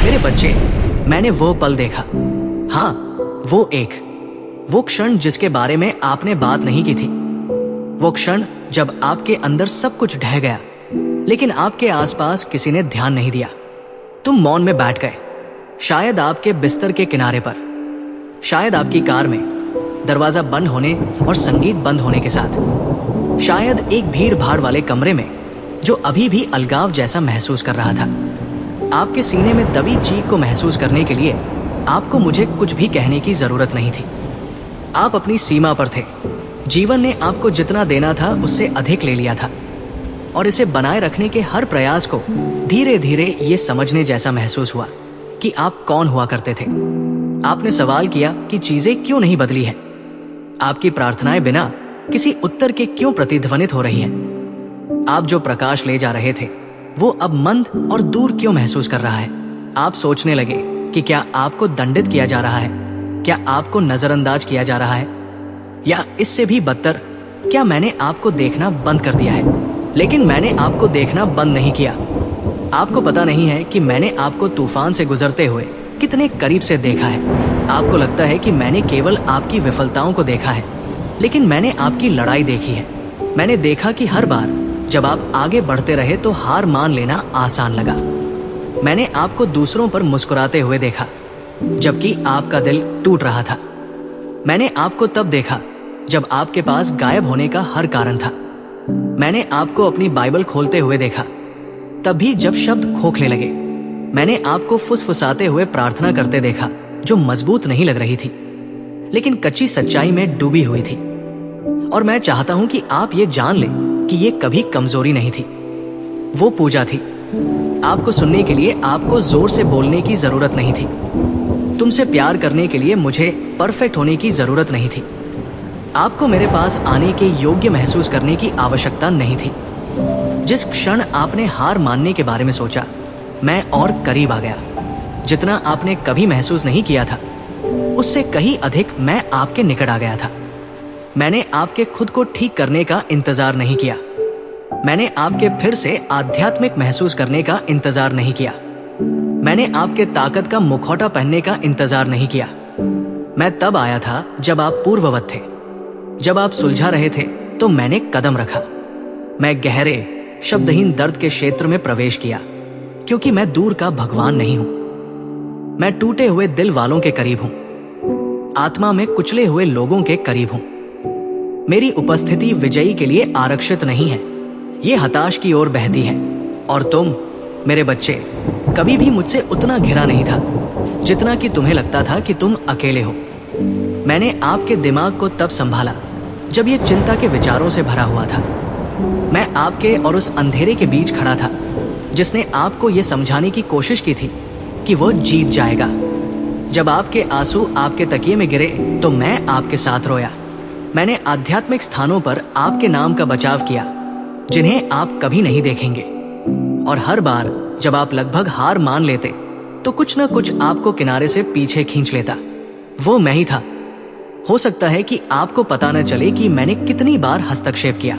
मेरे बच्चे, मैंने वो पल देखा, हाँ वो क्षण जिसके बारे में आपने बात नहीं की थी। वो क्षण जब आपके अंदर सब कुछ ढह गया, लेकिन आपके आसपास किसी ने ध्यान नहीं दिया। तुम मौन में बैठ गए, शायद आपके बिस्तर के किनारे पर, शायद आपकी कार में, दरवाजा बंद होने और संगीत बंद होने के साथ, शायद एक भीड़ भाड़ वाले कमरे में जो अभी भी अलगाव जैसा महसूस कर रहा था। आपके सीने में दबी चीख को महसूस करने के लिए आपको मुझे कुछ भी कहने की जरूरत नहीं थी। आप अपनी सीमा पर थे। जीवन ने आपको जितना देना था उससे अधिक ले लिया था, और इसे बनाए रखने के हर प्रयास को धीरे धीरे ये समझने जैसा महसूस हुआ कि आप कौन हुआ करते थे। आपने सवाल किया कि चीजें क्यों नहीं बदली हैं। आपकी प्रार्थनाएं बिना किसी उत्तर के क्यों प्रतिध्वनित हो रही हैं। आप जो प्रकाश ले जा रहे थे वो अब मंद और दूर क्यों महसूस कर रहा है। आप सोचने लगे कि क्या आपको दंडित किया जा रहा है, क्या आपको नजरअंदाज किया जा रहा है, या इससे भी बदतर, क्या मैंने आपको देखना बंद कर दिया है। लेकिन मैंने आपको देखना बंद नहीं किया। आपको पता नहीं है कि मैंने आपको तूफान से गुजरते हुए कितने करीब से देखा है। आपको लगता है कि मैंने केवल आपकी विफलताओं को देखा है, लेकिन मैंने आपकी लड़ाई देखी है। मैंने देखा कि हर बार जब आप आगे बढ़ते रहे तो हार मान लेना आसान लगा। मैंने आपको दूसरों पर मुस्कुराते हुए देखा जबकि आपका दिल टूट रहा था। मैंने आपको तब देखा जब आपके पास गायब होने का हर कारण था। मैंने आपको अपनी बाइबल खोलते हुए देखा, तब भी जब शब्द खोखले लगे। मैंने आपको फुसफुसाते हुए प्रार्थना करते देखा जो मजबूत नहीं लग रही थी, लेकिन कच्ची सच्चाई में डूबी हुई थी। और मैं चाहता हूं कि आप ये जान लें कि ये कभी कमजोरी नहीं थी, वो पूजा थी। आपको सुनने के लिए आपको जोर से बोलने की जरूरत नहीं थी। तुमसे प्यार करने के लिए मुझे परफेक्ट होने की जरूरत नहीं थी। आपको मेरे पास आने के योग्य महसूस करने की आवश्यकता नहीं थी। जिस क्षण आपने हार मानने के बारे में सोचा, मैं और करीब आ गया। जितना आपने कभी महसूस नहीं किया था, उससे कहीं अधिक मैं आपके निकट आ गया था। मैंने आपके खुद को ठीक करने का इंतजार नहीं किया। मैंने आपके फिर से आध्यात्मिक महसूस करने का इंतजार नहीं किया। मैंने आपके ताकत का मुखौटा पहनने का इंतजार नहीं किया। मैं तब आया था जब आप पूर्ववत थे। जब आप सुलझा रहे थे तो मैंने कदम रखा। मैं गहरे शब्दहीन दर्द के क्षेत्र में प्रवेश किया, क्योंकि मैं दूर का भगवान नहीं हूं। मैं टूटे हुए दिल वालों के करीब हूं, आत्मा में कुचले हुए लोगों के करीब हूं। मेरी उपस्थिति विजयी के लिए आरक्षित नहीं है, ये हताश की ओर बहती है। और तुम, मेरे बच्चे, कभी भी मुझसे उतना घिरा नहीं था जितना कि तुम्हें लगता था कि तुम अकेले हो। मैंने आपके दिमाग को तब संभाला जब ये चिंता के विचारों से भरा हुआ था। मैं आपके और उस अंधेरे के बीच खड़ा था जिसने आपको ये समझाने की कोशिश की थी कि वो जीत जाएगा। जब आपके आंसू आपके तकिए में गिरे तो मैं आपके साथ रोया। मैंने आध्यात्मिक स्थानों पर आपके नाम का बचाव किया जिन्हें आप कभी नहीं देखेंगे। और हर बार जब आप लगभग हार मान लेते तो कुछ न कुछ आपको किनारे से पीछे खींच लेता। वो मैं ही था। हो सकता है कि आपको पता न चले कि मैंने कितनी बार हस्तक्षेप किया।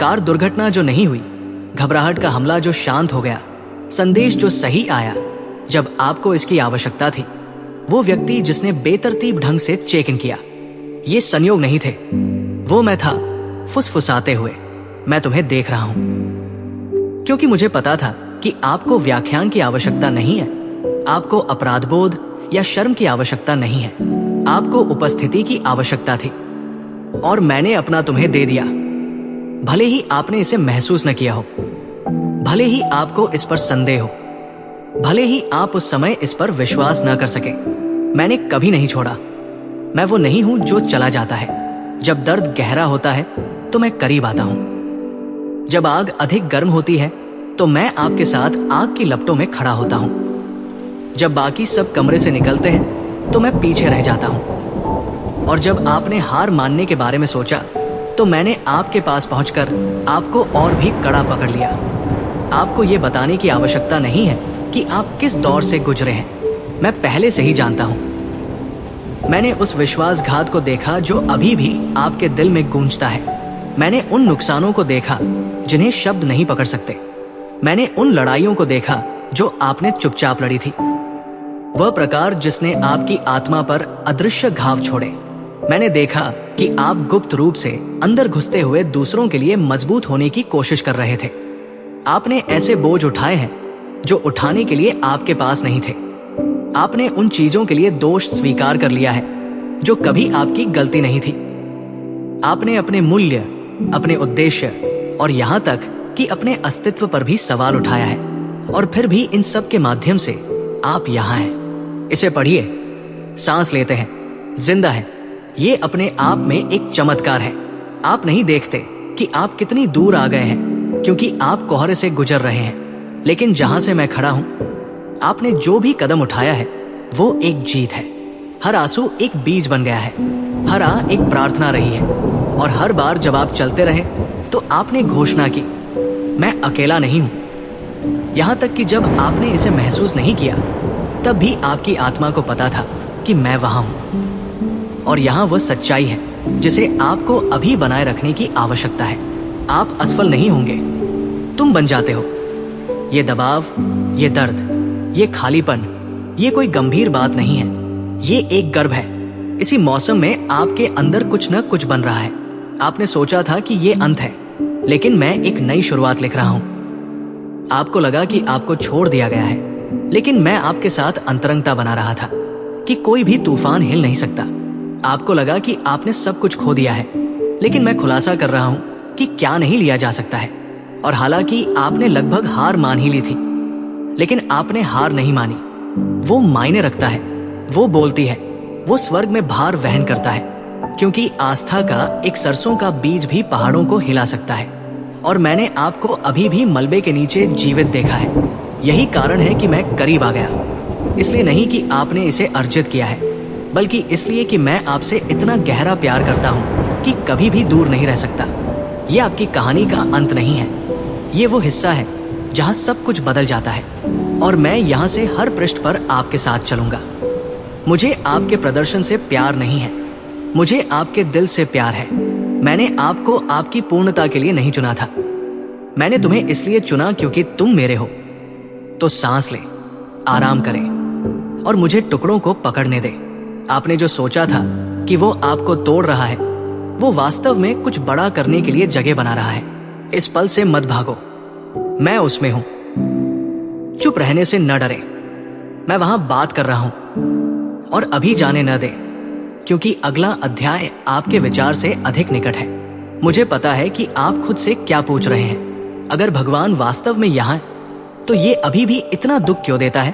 कार दुर्घटना जो नहीं हुई, घबराहट का हमला जो शांत हो गया, संदेश जो सही आया जब आपको इसकी आवश्यकता थी, वो व्यक्ति जिसने बेतरतीब ढंग से चेक इन किया। ये संयोग नहीं थे, वो मैं था। फुसफुसाते हुए, मैं तुम्हें देख रहा हूं, क्योंकि मुझे पता था कि आपको व्याख्यान की आवश्यकता नहीं है, आपको अपराधबोध या शर्म की आवश्यकता नहीं है, आपको उपस्थिति की आवश्यकता थी। और मैंने अपना तुम्हें दे दिया। भले ही आपने इसे महसूस न किया हो, भले ही आपको इस पर संदेह हो, भले ही आप उस समय इस पर विश्वास न कर सके, मैंने कभी नहीं छोड़ा। मैं वो नहीं हूं जो चला जाता है। जब दर्द गहरा होता है तो मैं करीब आता हूं। जब आग अधिक गर्म होती है तो मैं आपके साथ आग की लपटों में खड़ा होता हूं। जब बाकी सब कमरे से निकलते हैं तो मैं पीछे रह जाता हूं। और जब आपने हार मानने के बारे में सोचा तो मैंने आपके पास पहुंचकर आपको और भी कड़ा पकड़ लिया। आपको ये बताने की आवश्यकता नहीं है कि आप किस दौर से गुजरे हैं, मैं पहले से ही जानता हूं। मैंने उस विश्वासघात को देखा जो अभी भी आपके दिल में गूंजता है। मैंने उन नुकसानों को देखा जिन्हें शब्द नहीं पकड़ सकते। मैंने उन लड़ाइयों को देखा जो आपने चुपचाप लड़ी थी। वह प्रकार जिसने आपकी आत्मा पर अदृश्य घाव छोड़े। मैंने देखा कि आप गुप्त रूप से अंदर घुसते हुए दूसरों के लिए मजबूत होने की कोशिश कर रहे थे। आपने ऐसे बोझ उठाए हैं जो उठाने के लिए आपके पास नहीं थे। आपने उन चीजों के लिए दोष स्वीकार कर लिया है जो कभी आपकी गलती नहीं थी। आपने अपने मूल्य, अपने उद्देश्य और यहाँ तक कि अपने अस्तित्व पर भी सवाल उठाया है, और फिर भी इन सब के माध्यम से आप यहाँ हैं। इसे पढ़िए। सांस लेते हैं, जिंदा है। ये अपने आप में एक चमत्कार है। आप नहीं देखते कि आप कितनी दूर आ गए हैं क्योंकि आप कोहरे से गुजर रहे हैं, लेकिन जहां से मैं खड़ा हूं, आपने जो भी कदम उठाया है वो एक जीत है। हर आंसू एक बीज बन गया है, हर आह एक प्रार्थना रही है, और हर बार जब आप चलते रहे तो आपने घोषणा की, मैं अकेला नहीं हूं। यहां तक कि जब आपने इसे महसूस नहीं किया तब भी आपकी आत्मा को पता था कि मैं वहां हूं। और यहां वह सच्चाई है जिसे आपको अभी बनाए रखने की आवश्यकता है। आप असफल नहीं होंगे, तुम बन जाते हो। ये दबाव, ये दर्द, ये खालीपन, ये कोई गंभीर बात नहीं है, ये एक गर्भ है। इसी मौसम में आपके अंदर कुछ न कुछ बन रहा है। आपने सोचा था कि ये अंत है, लेकिन मैं एक नई शुरुआत लिख रहा हूं। आपको लगा कि आपको छोड़ दिया गया है, लेकिन मैं आपके साथ अंतरंगता बना रहा था कि कोई भी तूफान हिल नहीं सकता। आपको लगा कि आपने सब कुछ खो दिया है, लेकिन मैं खुलासा कर रहा हूं कि क्या नहीं लिया जा सकता है। और हालांकि आपने लगभग हार मान ही ली थी, लेकिन आपने हार नहीं मानी। वो मायने रखता है, वो बोलती है, वो स्वर्ग में भार वहन करता है, क्योंकि आस्था का एक सरसों का बीज भी पहाड़ों को हिला सकता है। और मैंने आपको अभी भी मलबे के नीचे जीवित देखा है। यही कारण है कि मैं करीब आ गया, इसलिए नहीं कि आपने इसे अर्जित किया है, बल्कि इसलिए कि मैं आपसे इतना गहरा प्यार करता हूं कि कभी भी दूर नहीं रह सकता। ये आपकी कहानी का अंत नहीं है, ये वो हिस्सा है जहां सब कुछ बदल जाता है, और मैं यहां से हर पृष्ठ पर आपके साथ चलूंगा। मुझे आपके प्रदर्शन से प्यार नहीं है, मुझे आपके दिल से प्यार है। मैंने आपको आपकी पूर्णता के लिए नहीं चुना था, मैंने तुम्हें इसलिए चुना क्योंकि तुम मेरे हो। तो सांस ले, आराम करें और मुझे टुकड़ों को पकड़ने दे। आपने जो सोचा था कि वो आपको तोड़ रहा है, वो वास्तव में कुछ बड़ा करने के लिए जगह बना रहा है। इस पल से मत भागो, मैं उसमें हूं। चुप रहने से न डरे, मैं वहां बात कर रहा हूं, और अभी जाने न दे, क्योंकि अगला अध्याय आपके विचार से अधिक निकट है। मुझे पता है कि आप खुद से क्या पूछ रहे हैं। अगर भगवान वास्तव में यहाँ है, तो ये अभी भी इतना दुख क्यों देता है?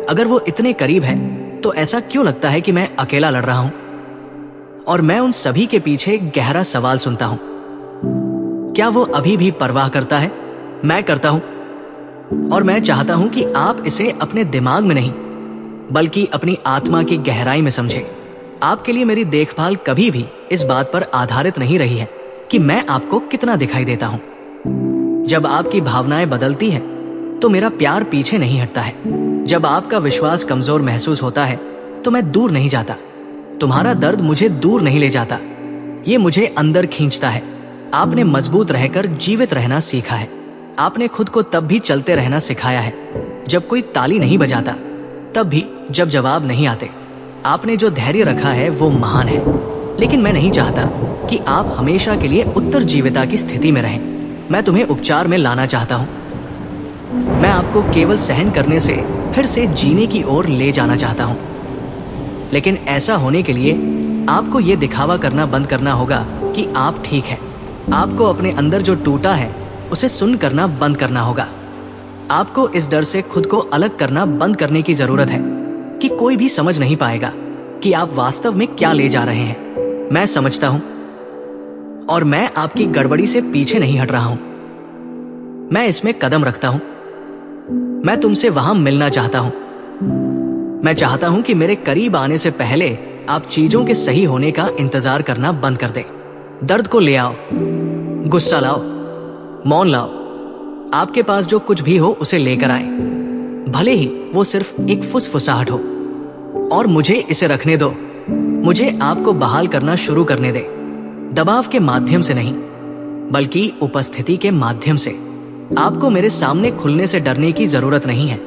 अगर वो इतने करीब है, तो ऐसा क्यों लगता है कि मैं अकेला लड़ रहा हूं? और मैं उन सभी के पीछे एक गहरा सवाल सुनता हूं, क्या वो अभी भी परवाह करता है? मैं करता हूं, और मैं चाहता हूं कि आप इसे अपने दिमाग में नहीं, बल्कि अपनी आत्मा की गहराई में समझें। आपके लिए मेरी देखभाल कभी भी इस बात पर आधारित नहीं रही है कि मैं आपको कितना दिखाई देता हूं। जब आपकी भावनाएं बदलती हैं, तो मेरा प्यार पीछे नहीं हटता है। जब आपका विश्वास कमजोर महसूस होता है, तो मैं दूर नहीं जाता। तुम्हारा दर्द मुझे दूर नहीं ले जाता, ये मुझे अंदर खींचता है। आपने मजबूत रहकर जीवित रहना सीखा है। आपने खुद को तब भी चलते रहना सिखाया है जब कोई ताली नहीं बजाता, तब भी जब जवाब नहीं आते। आपने जो धैर्य रखा है वो महान है, लेकिन मैं नहीं चाहता कि आप हमेशा के लिए उत्तर जीविता की स्थिति में रहें। मैं तुम्हें उपचार में लाना चाहता हूं। मैं आपको केवल सहन करने से फिर से जीने की ओर ले जाना चाहता हूं। लेकिन ऐसा होने के लिए आपको ये दिखावा करना बंद करना होगा कि आप ठीक हैं। आपको अपने अंदर जो टूटा है उसे सुन करना बंद करना होगा। आपको इस डर से खुद को अलग करना बंद करने की जरूरत है कि कोई भी समझ नहीं पाएगा कि आप वास्तव में क्या ले जा रहे हैं। मैं समझता हूं, और मैं आपकी गड़बड़ी से पीछे नहीं हट रहा हूं। मैं इसमें कदम रखता हूं। मैं तुमसे वहां मिलना चाहता हूं। मैं चाहता हूं कि मेरे करीब आने से पहले आप चीजों के सही होने का इंतजार करना बंद कर दें। दर्द को ले आओ, गुस्सा लाओ, मौन लाओ। आपके पास जो कुछ भी हो उसे लेकर आए, भले ही वो सिर्फ एक फुसफुसाहट हो। और मुझे इसे रखने दो। मुझे आपको बहाल करना शुरू करने दे, दबाव के माध्यम से नहीं, बल्कि उपस्थिति के माध्यम से। आपको मेरे सामने खुलने से डरने की जरूरत नहीं है।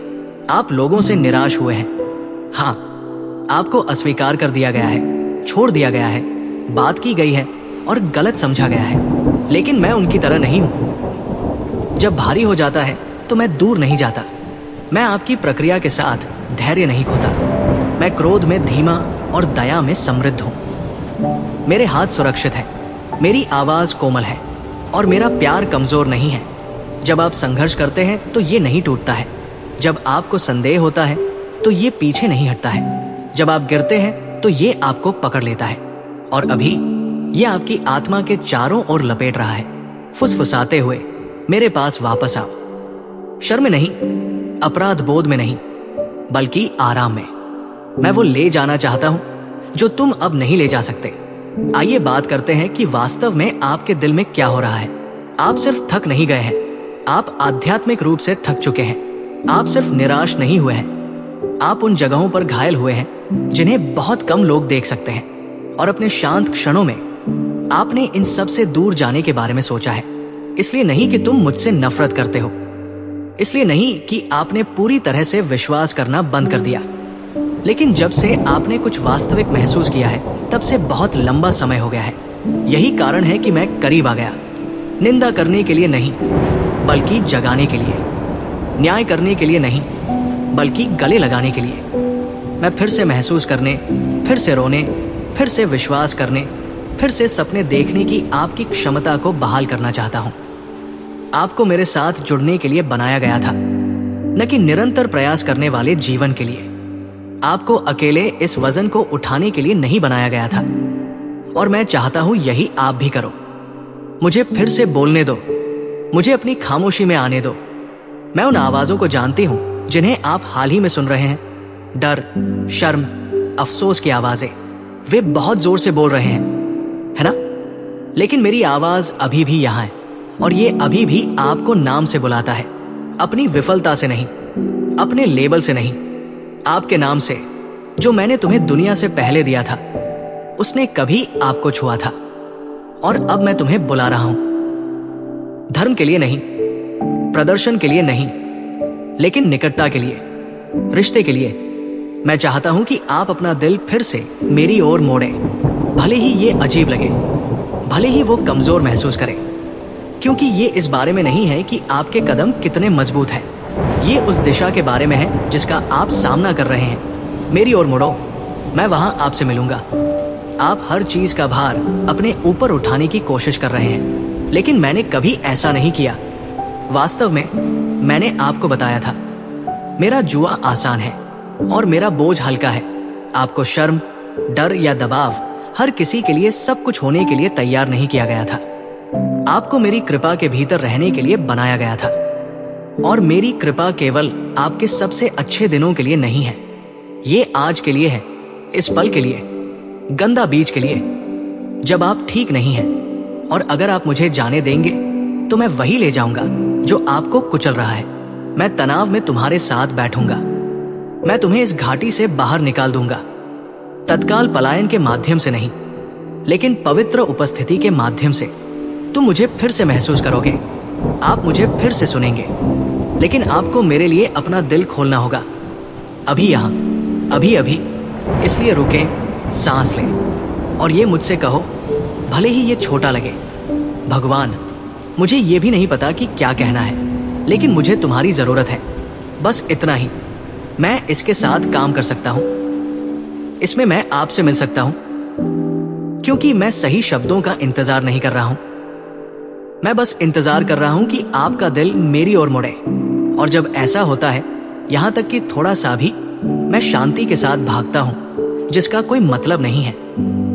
आप लोगों से निराश हुए हैं, हाँ, आपको अस्वीकार कर दिया गया है, छोड़ दिया गया है, बात की गई है और गलत समझा गया है, लेकिन मैं उनकी तरह नहीं हूं। जब भारी हो जाता है तो मैं दूर नहीं जाता। मैं आपकी प्रक्रिया के साथ धैर्य नहीं खोता। मैं क्रोध में धीमा और दया में समृद्ध हूं। मेरे हाथ सुरक्षित हैं, मेरी आवाज कोमल है और मेरा प्यार कमजोर नहीं है। जब आप संघर्ष करते हैं तो ये नहीं टूटता है। जब आपको संदेह होता है तो ये पीछे नहीं हटता है। जब आप गिरते हैं तो ये आपको पकड़ लेता है और अभी ये आपकी आत्मा के चारों ओर लपेट रहा है, फुसफुसाते हुए मेरे पास वापस आओ। शर्म में नहीं, अपराध बोध में नहीं, बल्कि आराम में। मैं वो ले जाना चाहता हूं जो तुम अब नहीं ले जा सकते। आइए बात करते हैं कि वास्तव में आपके दिल में क्या हो रहा है। आप सिर्फ थक नहीं गए हैं, आप आध्यात्मिक रूप से थक चुके हैं। आप सिर्फ निराश नहीं हुए हैं, आप उन जगहों पर घायल हुए हैं जिन्हें बहुत कम लोग देख सकते हैं। और अपने शांत क्षणों में आपने इन सब से दूर जाने के बारे में सोचा है। इसलिए नहीं कि तुम मुझसे नफरत करते हो, इसलिए नहीं कि आपने पूरी तरह से विश्वास करना बंद कर दिया, लेकिन जब से आपने कुछ वास्तविक महसूस किया है तब से बहुत लंबा समय हो गया है। यही कारण है कि मैं करीब आ गया, निंदा करने के लिए नहीं बल्कि जगाने के लिए, न्याय करने के लिए नहीं बल्कि गले लगाने के लिए। मैं फिर से महसूस करने, फिर से रोने, फिर से विश्वास करने, फिर से सपने देखने की आपकी क्षमता को बहाल करना चाहता हूं। आपको मेरे साथ जुड़ने के लिए बनाया गया था, न कि निरंतर प्रयास करने वाले जीवन के लिए। आपको अकेले इस वजन को उठाने के लिए नहीं बनाया गया था, और मैं चाहता हूं यही आप भी करो। मुझे फिर से बोलने दो, मुझे अपनी खामोशी में आने दो। मैं उन आवाजों को जानती हूं जिन्हें आप हाल ही में सुन रहे हैं, डर, शर्म, अफसोस की आवाजें। वे बहुत जोर से बोल रहे हैं, है ना? लेकिन मेरी आवाज अभी भी यहां है, और ये अभी भी आपको नाम से बुलाता है, अपनी विफलता से नहीं, अपने लेबल से नहीं, आपके नाम से, जो मैंने तुम्हें दुनिया से पहले दिया था। उसने कभी आपको छुआ था, और अब मैं तुम्हें बुला रहा हूं। धर्म के लिए नहीं, प्रदर्शन के लिए नहीं, लेकिन निकटता के लिए, रिश्ते के लिए। मैं चाहता हूं कि आप अपना दिल फिर से मेरी ओर मोड़ें, भले ही ये अजीब लगे, भले ही वो कमजोर महसूस करें, क्योंकि ये इस बारे में नहीं है कि आपके कदम कितने मजबूत हैं। ये उस दिशा के बारे में है जिसका आप सामना कर रहे हैं। मेरी ओर मुड़ो, मैं वहां आपसे मिलूंगा। आप हर चीज का भार अपने ऊपर उठाने की कोशिश कर रहे हैं, लेकिन मैंने कभी ऐसा नहीं किया। वास्तव में मैंने आपको बताया था, मेरा जुआ आसान है और मेरा बोझ हल्का है। आपको शर्म, डर या दबाव हर किसी के लिए सब कुछ होने के लिए तैयार नहीं किया गया था। आपको मेरी कृपा के भीतर रहने के लिए बनाया गया था, और मेरी कृपा केवल आपके सबसे अच्छे दिनों के लिए नहीं है। ये आज के लिए है, इस पल के लिए, गंदा बीज के लिए, जब आप ठीक नहीं हैं। और अगर आप मुझे जाने देंगे तो मैं वही ले जाऊंगा जो आपको कुचल रहा है। मैं तनाव में तुम्हारे साथ बैठूंगा, मैं तुम्हें इस घाटी से बाहर निकाल दूंगा, तत्काल पलायन के माध्यम से नहीं, लेकिन पवित्र उपस्थिति के माध्यम से। तुम मुझे फिर से महसूस करोगे, आप मुझे फिर से सुनेंगे, लेकिन आपको मेरे लिए अपना दिल खोलना होगा। अभी यहां, अभी अभी। इसलिए रुकें, सांस लें और ये मुझसे कहो, भले ही ये छोटा लगे, भगवान, मुझे ये भी नहीं पता कि क्या कहना है, लेकिन मुझे तुम्हारी जरूरत है, बस इतना ही। मैं इसके साथ काम कर सकता हूं, इसमें मैं आपसे मिल सकता हूं, क्योंकि मैं सही शब्दों का इंतजार नहीं कर रहा हूं। मैं बस इंतजार कर रहा हूं कि आपका दिल मेरी ओर मुड़े, और जब ऐसा होता है, यहां तक कि थोड़ा सा भी, मैं शांति के साथ भागता हूं जिसका कोई मतलब नहीं है,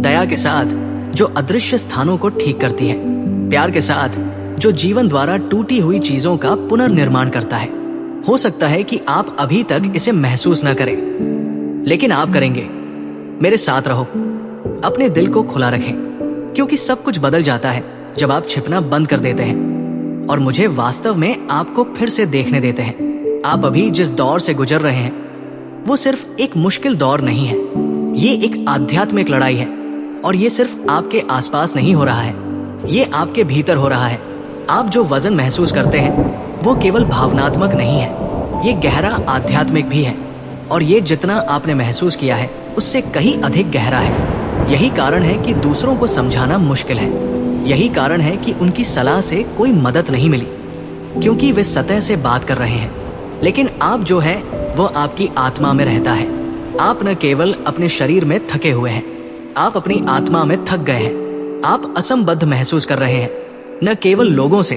दया के साथ जो अदृश्य स्थानों को ठीक करती है, प्यार के साथ जो जीवन द्वारा टूटी हुई चीजों का पुनर्निर्माण करता है। हो सकता है कि आप अभी तक इसे महसूस न करें, लेकिन आप करेंगे। मेरे साथ रहो, अपने दिल को खुला रखें, क्योंकि सब कुछ बदल जाता है जब आप छिपना बंद कर देते हैं और मुझे वास्तव में आपको फिर से देखने देते हैं। आप अभी जिस दौर से गुजर रहे हैं वो सिर्फ एक मुश्किल दौर नहीं है, ये एक आध्यात्मिक लड़ाई है, और ये सिर्फ आपके आसपास नहीं हो रहा है, ये आपके भीतर हो रहा है। आप जो वजन महसूस करते हैं वो केवल भावनात्मक नहीं है, ये गहरा आध्यात्मिक भी है। और ये जितना आपने महसूस किया है उससे कहीं अधिक गहरा है। यही कारण है कि दूसरों को समझाना मुश्किल है। यही कारण है कि उनकी सलाह से कोई मदद नहीं मिली, क्योंकि वे सतह से बात कर रहे हैं। लेकिन आप जो है वो आपकी आत्मा में रहता है। आप न केवल अपने शरीर में थके हुए हैं, आप अपनी आत्मा में थक गए हैं। आप असंबद्ध महसूस कर रहे हैं, न केवल लोगों से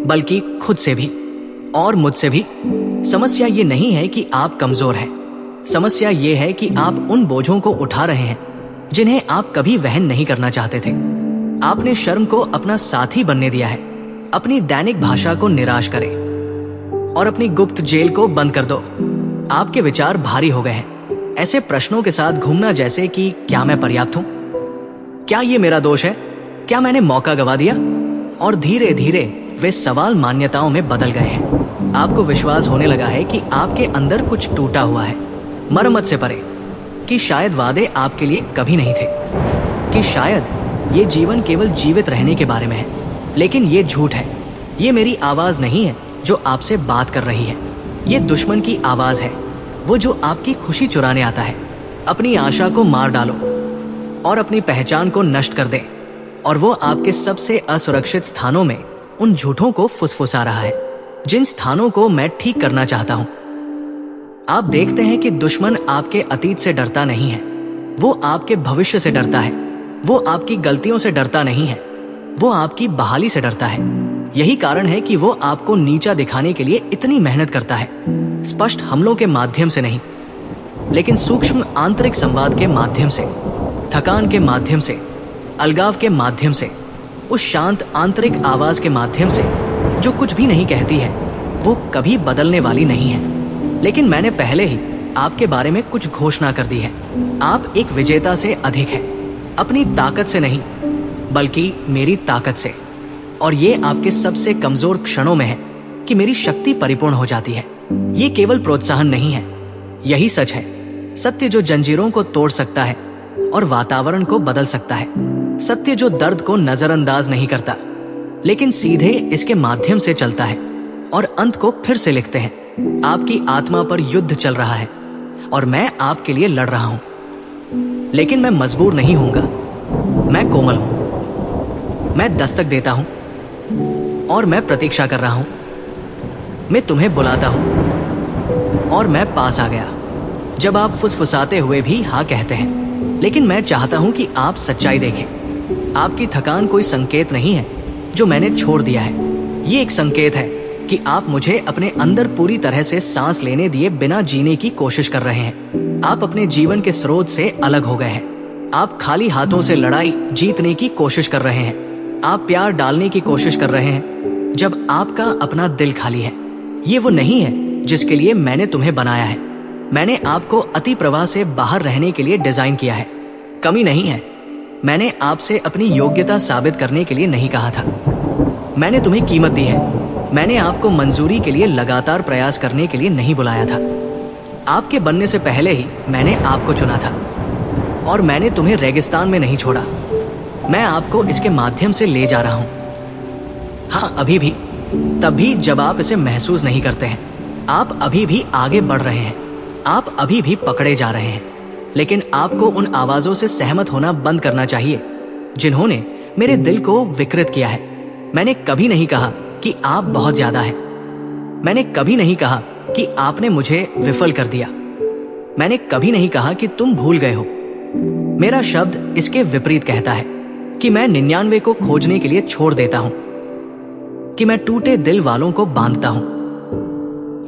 बल्कि खुद से भी और मुझसे भी। समस्या ये नहीं है कि आप कमजोर हैं, समस्या ये है कि आप उन बोझों को उठा रहे हैं जिन्हें आप कभी वहन नहीं करना चाहते थे। आपने शर्म को अपना साथी बनने दिया है। अपनी दैनिक भाषा को निराश करें और अपनी गुप्त जेल को बंद कर दो। आपके विचार भारी हो गए हैं, ऐसे प्रश्नों के साथ घूमना जैसे कि क्या मैं पर्याप्त हूं? क्या ये मेरा दोष है? क्या मैंने मौका गवा दिया? और धीरे धीरे वे सवाल मान्यताओं में बदल गए हैं। आपको विश्वास होने लगा है कि आपके अंदर कुछ टूटा हुआ है, मरम्मत से परे, कि शायद वादे आपके लिए कभी नहीं थे, कि शायद ये जीवन केवल जीवित रहने के बारे में है। लेकिन ये झूठ है। ये मेरी आवाज नहीं है जो आपसे बात कर रही है, ये दुश्मन की आवाज है, वो जो आपकी खुशी चुराने आता है। अपनी आशा को मार डालो और अपनी पहचान को नष्ट कर दे, और वो आपके सबसे असुरक्षित स्थानों में उन झूठों को फुसफुसा रहा है, जिन स्थानों को मैं ठीक करना चाहता हूं। आप देखते हैं कि दुश्मन आपके अतीत से डरता नहीं है, वो आपके भविष्य से डरता है। वो आपकी गलतियों से डरता नहीं है, वो आपकी बहाली से डरता है। यही कारण है कि वो आपको नीचा दिखाने के लिए इतनी मेहनत करता है, स्पष्ट हमलों के माध्यम से नहीं, लेकिन सूक्ष्म आंतरिक संवाद के माध्यम से, थकान के माध्यम से, अलगाव के माध्यम से, उस शांत आंतरिक आवाज के माध्यम से जो कुछ भी नहीं कहती है, वो कभी बदलने वाली नहीं है। लेकिन मैंने पहले ही आपके बारे में कुछ घोषणा कर दी है। आप एक विजेता से अधिक है, अपनी ताकत से नहीं बल्कि मेरी ताकत से। और ये आपके सबसे कमजोर क्षणों में है कि मेरी शक्ति परिपूर्ण हो जाती है। ये केवल प्रोत्साहन नहीं है, यही सच है, सत्य जो जंजीरों को तोड़ सकता है और वातावरण को बदल सकता है। सत्य जो दर्द को नजरअंदाज नहीं करता, लेकिन सीधे इसके माध्यम से चलता है। और अंत को फिर से लिखते हैं। आपकी आत्मा पर युद्ध चल रहा है और मैं आपके लिए लड़ रहा हूं, लेकिन मैं मजबूर नहीं होऊंगा। मैं कोमल हूं, मैं दस्तक देता हूं और मैं प्रतीक्षा कर रहा हूं। मैं तुम्हें बुलाता हूं और मैं पास आ गया। जब आप फुसफुसाते हुए भी हाँ कहते हैं, लेकिन मैं चाहता हूं कि आप सच्चाई देखें। आपकी थकान कोई संकेत नहीं है जो मैंने छोड़ दिया है, ये एक संकेत है कि आप मुझे अपने अंदर पूरी तरह से सांस लेने दिए बिना जीने की कोशिश कर रहे हैं। आप अपने जीवन के स्रोत से अलग हो गए हैं। आप खाली हाथों से लड़ाई जीतने की कोशिश कर रहे हैं। आप प्यार डालने की कोशिश कर रहे हैं जब आपका अपना दिल खाली है। ये वो नहीं है जिसके लिए मैंने तुम्हें बनाया है। मैंने आपको अति प्रवाह से बाहर रहने के लिए डिजाइन किया है, कमी नहीं है। मैंने आपसे अपनी योग्यता साबित करने के लिए नहीं कहा था। मैंने तुम्हें कीमत दी है। मैंने आपको मंजूरी के लिए लगातार प्रयास करने के लिए नहीं बुलाया था। आपके बनने से पहले ही मैंने आपको चुना था और मैंने तुम्हें रेगिस्तान में नहीं छोड़ा। मैं आपको इसके माध्यम से ले जा रहा हूं। हाँ, अभी भी, तब भी जब आप इसे महसूस नहीं करते हैं। आप अभी भी आगे बढ़ रहे हैं, आप अभी भी पकड़े जा रहे हैं। लेकिन आपको उन आवाजों से सहमत होना बंद करना चाहिए जिन्होंने मेरे दिल को विकृत किया है। मैंने कभी नहीं कहा कि आप बहुत ज्यादा हैं। मैंने कभी नहीं कहा कि आपने मुझे विफल कर दिया। मैंने कभी नहीं कहा कि तुम भूल गए हो। मेरा शब्द इसके विपरीत कहता है कि मैं 99 को खोजने के लिए छोड़ देता हूं, कि मैं टूटे दिल वालों को बांधता हूं,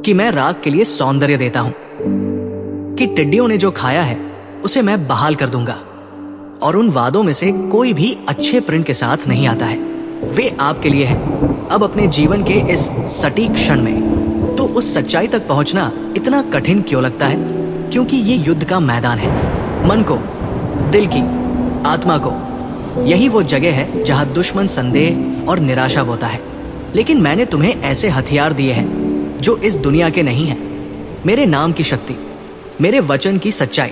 कि मैं राग के लिए सौंदर्य देता हूं, कि टिड्डियों ने जो खाया है उसे मैं बहाल कर दूंगा। और उन वादों में से कोई भी अच्छे प्रिंट के साथ नहीं आता है, वे आपके लिए हैं। अब अपने जीवन के इस सटीक क्षण में तो उस सच्चाई तक पहुंचना इतना कठिन क्यों लगता है? क्योंकि ये युद्ध का मैदान है। मन को, दिल की, आत्मा को, यही वो जगह है जहां दुश्मन संदेह और निराशा बोता है। लेकिन मैंने तुम्हें ऐसे हथियार दिए हैं जो इस दुनिया के नहीं हैं। मेरे नाम की शक्ति, मेरे वचन की सच्चाई,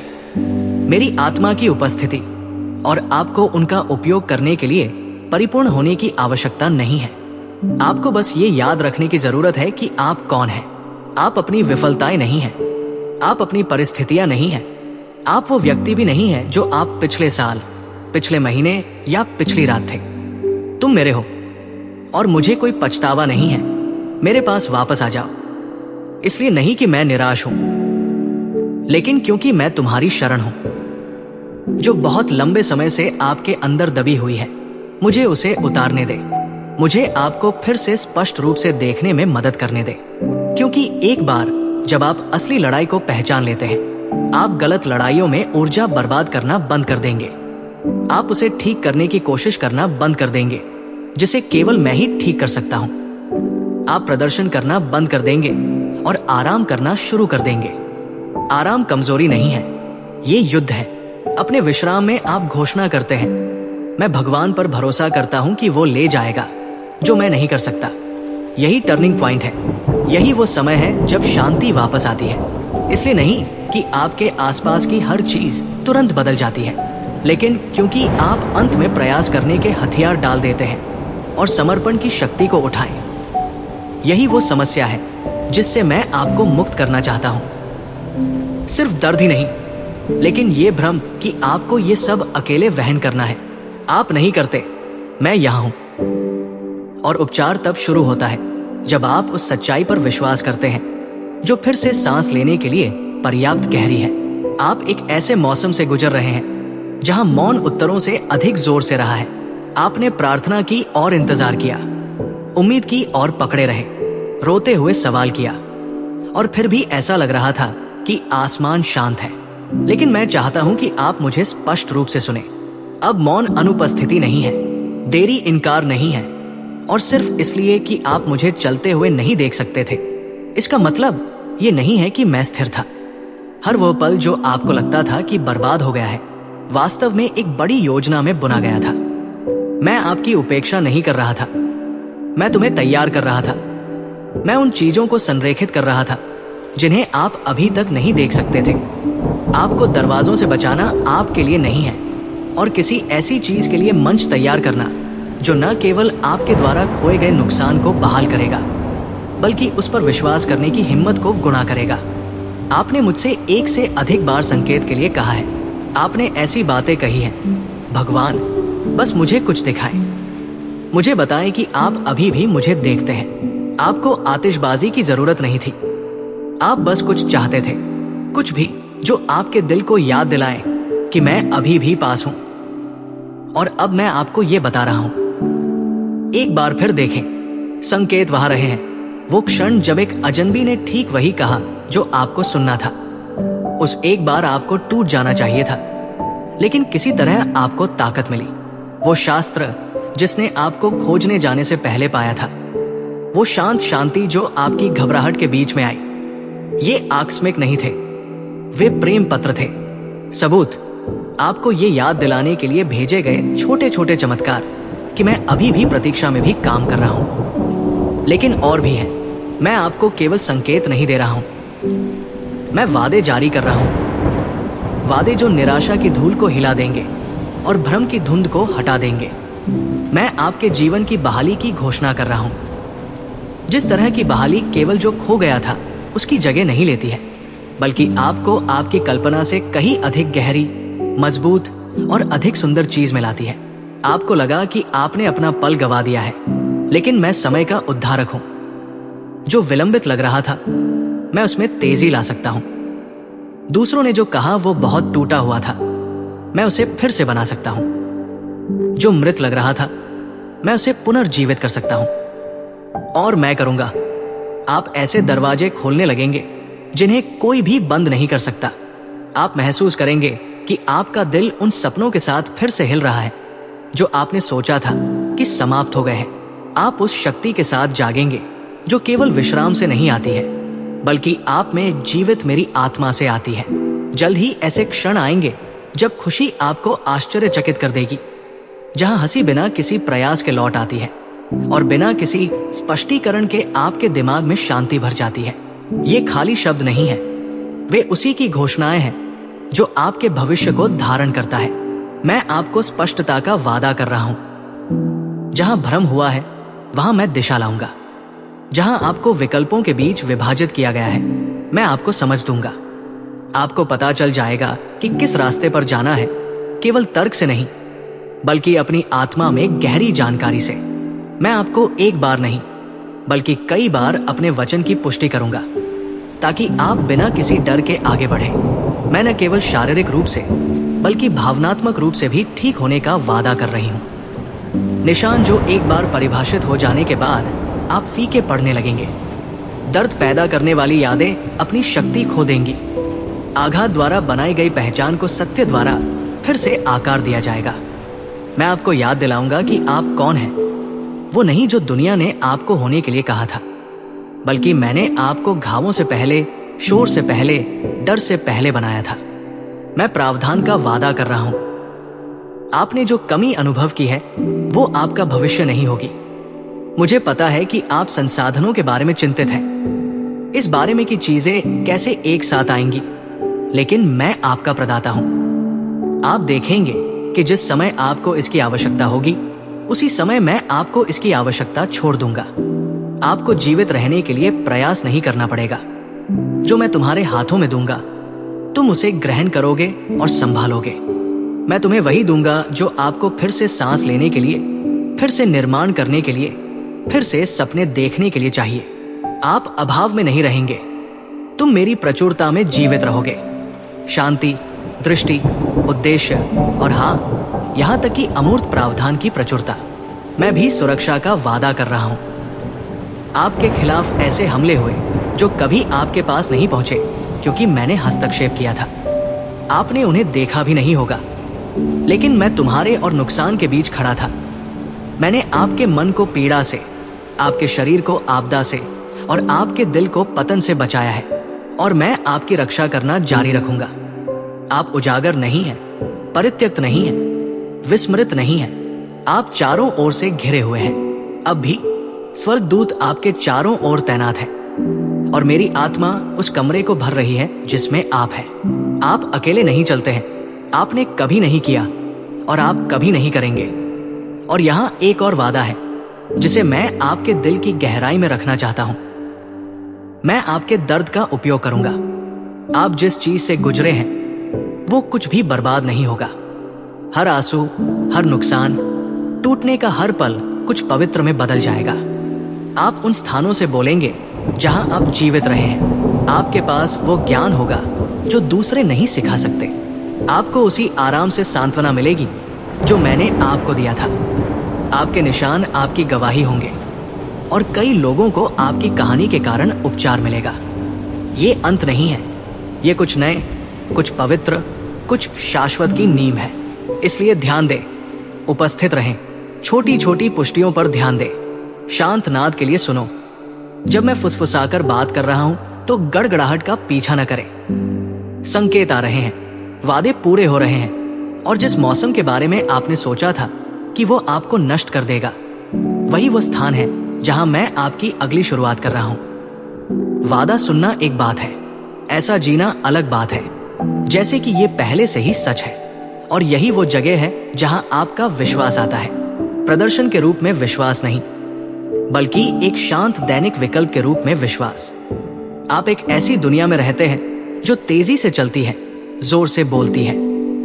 मेरी आत्मा की उपस्थिति, और आपको उनका उपयोग करने के लिए परिपूर्ण होने की आवश्यकता नहीं है। आपको बस ये याद रखने की जरूरत है कि आप कौन हैं। आप अपनी विफलताएं नहीं हैं, आप अपनी परिस्थितियां नहीं हैं। आप वो व्यक्ति भी नहीं है जो आप पिछले साल, पिछले महीने या पिछली रात थे। तुम मेरे हो और मुझे कोई पछतावा नहीं है। मेरे पास वापस आ जाओ। इसलिए नहीं कि मैं निराश हूं, लेकिन क्योंकि मैं तुम्हारी शरण हूं, जो बहुत लंबे समय से आपके अंदर दबी हुई है। मुझे उसे उतारने दे। मुझे आपको फिर से स्पष्ट रूप से देखने में मदद करने दे, क्योंकि एक बार जब आप असली लड़ाई को पहचान लेते हैं, आप गलत लड़ाइयों में ऊर्जा बर्बाद करना बंद कर देंगे। आप उसे ठीक करने की कोशिश करना बंद कर देंगे, जिसे केवल मैं ही ठीक कर सकता हूं। आप प्रदर्शन करना बंद कर देंगे और आराम करना शुरू कर देंगे। आराम कमजोरी नहीं है, ये युद्ध है। अपने विश्राम में आप घोषणा करते हैं, मैं भगवान पर भरोसा करता हूं कि वो ले जाएगा जो मैं नहीं कर सकता। यही टर्निंग पॉइंट है। यही वो समय है जब शांति वापस आती है। इसलिए नहीं कि आपके आसपास की हर चीज तुरंत बदल जाती है, लेकिन क्योंकि आप अंत में प्रयास करने के हथियार डाल देते हैं और समर्पण की शक्ति को उठाएं। यही वो समस्या है जिससे मैं आपको मुक्त करना चाहता हूं। सिर्फ दर्द ही नहीं, लेकिन ये भ्रम कि आपको ये सब अकेले वहन करना है। आप नहीं करते, मैं यहां हूं। और उपचार तब शुरू होता है जब आप उस सच्चाई पर विश्वास करते हैं जो फिर से सांस लेने के लिए पर्याप्त गहरी है। आप एक ऐसे मौसम से गुजर रहे हैं जहां मौन उत्तरों से अधिक जोर से रहा है। आपने प्रार्थना की और इंतजार किया, उम्मीद की और पकड़े रहे, रोते हुए सवाल किया, और फिर भी ऐसा लग रहा था कि आसमान शांत है। लेकिन मैं चाहता हूं कि आप मुझे स्पष्ट रूप से सुने। अब मौन अनुपस्थिति नहीं है, देरी इनकार नहीं है, और सिर्फ इसलिए कि आप मुझे चलते हुए नहीं देख सकते थे, इसका मतलब ये नहीं है कि मैं स्थिर था। हर वो पल जो आपको लगता था कि बर्बाद हो गया है, वास्तव में एक बड़ी योजना में बुना गया था। मैं आपकी उपेक्षा नहीं कर रहा था, मैं तुम्हें तैयार कर रहा था। मैं उन चीजों को संरेखित कर रहा था जिन्हें आप अभी तक नहीं देख सकते थे। आपको दरवाजों से बचाना आपके लिए नहीं है, और किसी ऐसी चीज के लिए मंच तैयार करना जो न केवल आपके द्वारा खोए गए नुकसान को बहाल करेगा, बल्कि उस पर विश्वास करने की हिम्मत को गुणा करेगा। आपने मुझसे एक से अधिक बार संकेत के लिए कहा है। आपने ऐसी बातें कही हैं, भगवान बस मुझे कुछ दिखाएं, मुझे बताएं कि आप अभी भी मुझे देखते हैं। आपको आतिशबाजी की जरूरत नहीं थी, आप बस कुछ चाहते थे, कुछ भी जो आपके दिल को याद दिलाए कि मैं अभी भी पास हूं। और अब मैं आपको यह बता रहा हूं। एक बार फिर देखें, संकेत वहां रहे हैं। वो क्षण जब एक अजनबी ने ठीक वही कहा जो आपको सुनना था। उस एक बार आपको टूट जाना चाहिए था, लेकिन किसी तरह आपको ताकत मिली। वो शास्त्र जिसने आपको खोजने जाने से पहले पाया था, वो शांत शांति जो आपकी घबराहट के बीच में आई, ये आकस्मिक नहीं थे, वे प्रेम पत्र थे। सबूत आपको ये याद दिलाने के लिए भेजे गए छोटे छोटे चमत्कार कि मैं अभी भी प्रतीक्षा में भी काम कर रहा हूं। लेकिन और भी है। मैं आपको केवल संकेत नहीं दे रहा हूं, मैं वादे जारी कर रहा हूं। वादे जो निराशा की धूल को हिला देंगे और भ्रम की धुंध को हटा देंगे। मैं आपके जीवन की बहाली की घोषणा कर रहा हूं, जिस तरह की बहाली केवल जो खो गया था उसकी जगह नहीं लेती है, बल्कि आपको आपकी कल्पना से कहीं अधिक गहरी, मजबूत और अधिक सुंदर चीज में लाती है। आपको लगा कि आपने अपना पल गवा दिया है, लेकिन मैं समय का उद्धारक हूं। जो विलंबित लग रहा था, मैं उसमें तेजी ला सकता हूं। दूसरों ने जो कहा वो बहुत टूटा हुआ था, मैं उसे फिर से बना सकता हूं। जो मृत लग रहा था, मैं उसे पुनर्जीवित कर सकता हूं। और मैं करूंगा। आप ऐसे दरवाजे खोलने लगेंगे जिन्हें कोई भी बंद नहीं कर सकता। आप महसूस करेंगे कि आपका दिल उन सपनों के साथ फिर से हिल रहा है जो आपने सोचा था कि समाप्त हो गए हैं। आप उस शक्ति के साथ जागेंगे जो केवल विश्राम से नहीं आती है, बल्कि आप में जीवित मेरी आत्मा से आती है। जल्द ही ऐसे क्षण आएंगे जब खुशी आपको आश्चर्यचकित कर देगी, जहां हंसी बिना किसी प्रयास के लौट आती है और बिना किसी स्पष्टीकरण के आपके दिमाग में शांति भर जाती है। ये खाली शब्द नहीं है, वे उसी की घोषणाएं हैं जो आपके भविष्य को धारण करता है। मैं आपको स्पष्टता का वादा कर रहा हूं। जहां भ्रम हुआ है, वहां मैं दिशा लाऊंगा। जहां आपको विकल्पों के बीच विभाजित किया गया है, मैं आपको समझ दूंगा। आपको पता चल जाएगा कि किस रास्ते पर जाना है, केवल तर्क से नहीं बल्कि अपनी आत्मा में गहरी जानकारी से। मैं आपको एक बार नहीं बल्कि कई बार अपने वचन की पुष्टि करूंगा ताकि आप बिना किसी डर के आगे बढ़ें। मैं न केवल शारीरिक रूप से बल्कि भावनात्मक रूप से भी ठीक होने का वादा कर रही हूं। निशान जो एक बार परिभाषित हो जाने के बाद आप फीके पड़ने लगेंगे। दर्द पैदा करने वाली यादें अपनी शक्ति खो देंगी। आघात द्वारा बनाई गई पहचान को सत्य द्वारा फिर से आकार दिया जाएगा। मैं आपको याद दिलाऊंगा कि आप कौन हैं। वो नहीं जो दुनिया ने आपको होने के लिए कहा था, बल्कि मैंने आपको घावों से पहले, शोर से पहले, डर से पहले बनाया था। मैं प्रावधान का वादा कर रहा हूं। आपने जो कमी अनुभव की है वो आपका भविष्य नहीं होगी। मुझे पता है कि आप संसाधनों के बारे में चिंतित हैं, इस बारे में कि चीजें कैसे एक साथ आएंगी, लेकिन मैं आपका प्रदाता हूं। आप देखेंगे कि जिस समय आपको इसकी आवश्यकता होगी उसी समय मैं आपको इसकी आवश्यकता छोड़ दूंगा। आपको जीवित रहने के लिए प्रयास नहीं करना पड़ेगा। जो मैं तुम्हारे हाथों में दूंगा तुम उसे ग्रहण करोगे और संभालोगे। मैं तुम्हें वही दूंगा जो आपको फिर से सांस लेने के लिए, फिर से निर्माण करने के लिए, फिर से सपने देखने के लिए चाहिए। आप अभाव में नहीं रहेंगे, तुम मेरी प्रचुरता में जीवित रहोगे। शांति, दृष्टि, उद्देश्य और हाँ, यहां तक कि अमूर्त प्रावधान की प्रचुरता। मैं भी सुरक्षा का वादा कर रहा हूं। आपके खिलाफ ऐसे हमले हुए जो कभी आपके पास नहीं पहुंचे क्योंकि मैंने हस्तक्षेप किया था। आपने उन्हें देखा भी नहीं होगा, लेकिन मैं तुम्हारे और नुकसान के बीच खड़ा था। मैंने आपके मन को पीड़ा से, आपके शरीर को आपदा से और आपके दिल को पतन से बचाया है, और मैं आपकी रक्षा करना जारी रखूंगा। आप उजागर नहीं हैं, परित्यक्त नहीं हैं, विस्मृत नहीं हैं। आप चारों ओर से घिरे हुए हैं। अब भी स्वर्गदूत आपके चारों ओर तैनात है और मेरी आत्मा उस कमरे को भर रही है जिसमें आप हैं। आप अकेले नहीं चलते हैं, आपने कभी नहीं किया और आप कभी नहीं करेंगे। और यहाँ एक और वादा है जिसे मैं आपके दिल की गहराई में रखना चाहता हूं। मैं आपके दर्द का उपयोग करूंगा। आप जिस चीज से गुजरे हैं वो कुछ भी बर्बाद नहीं होगा। हर आंसू, हर नुकसान, टूटने का हर पल कुछ पवित्र में बदल जाएगा। आप उन स्थानों से बोलेंगे जहां आप जीवित रहे हैं। आपके पास वो ज्ञान होगा जो दूसरे नहीं सिखा सकते। आपको उसी आराम से सांत्वना मिलेगी जो मैंने आपको दिया था। आपके निशान आपकी गवाही होंगे और कई लोगों को आपकी कहानी के कारण उपचार मिलेगा। ये अंत नहीं है, ये कुछ नए, कुछ पवित्र, कुछ शाश्वत की नींव है। इसलिए ध्यान दें, उपस्थित रहें, छोटी छोटी पुष्टियों पर ध्यान दें। शांत नाद के लिए सुनो। जब मैं फुसफुसाकर बात कर रहा हूं तो गड़गड़ाहट का पीछा न करें। संकेत आ रहे हैं, वादे पूरे हो रहे हैं, और जिस मौसम के बारे में आपने सोचा था कि वो आपको नष्ट कर देगा, वही वो स्थान है जहां मैं आपकी अगली शुरुआत कर रहा हूं। वादा सुनना एक बात है, ऐसा जीना अलग बात है। जैसे कि ये पहले से ही सच है, और यही वो जगह है जहां आपका विश्वास आता है। प्रदर्शन के रूप में विश्वास नहीं, बल्कि एक शांत दैनिक विकल्प के रूप में विश्वास। आप एक ऐसी दुनिया में रहते हैं जो तेजी से चलती है, जोर से बोलती है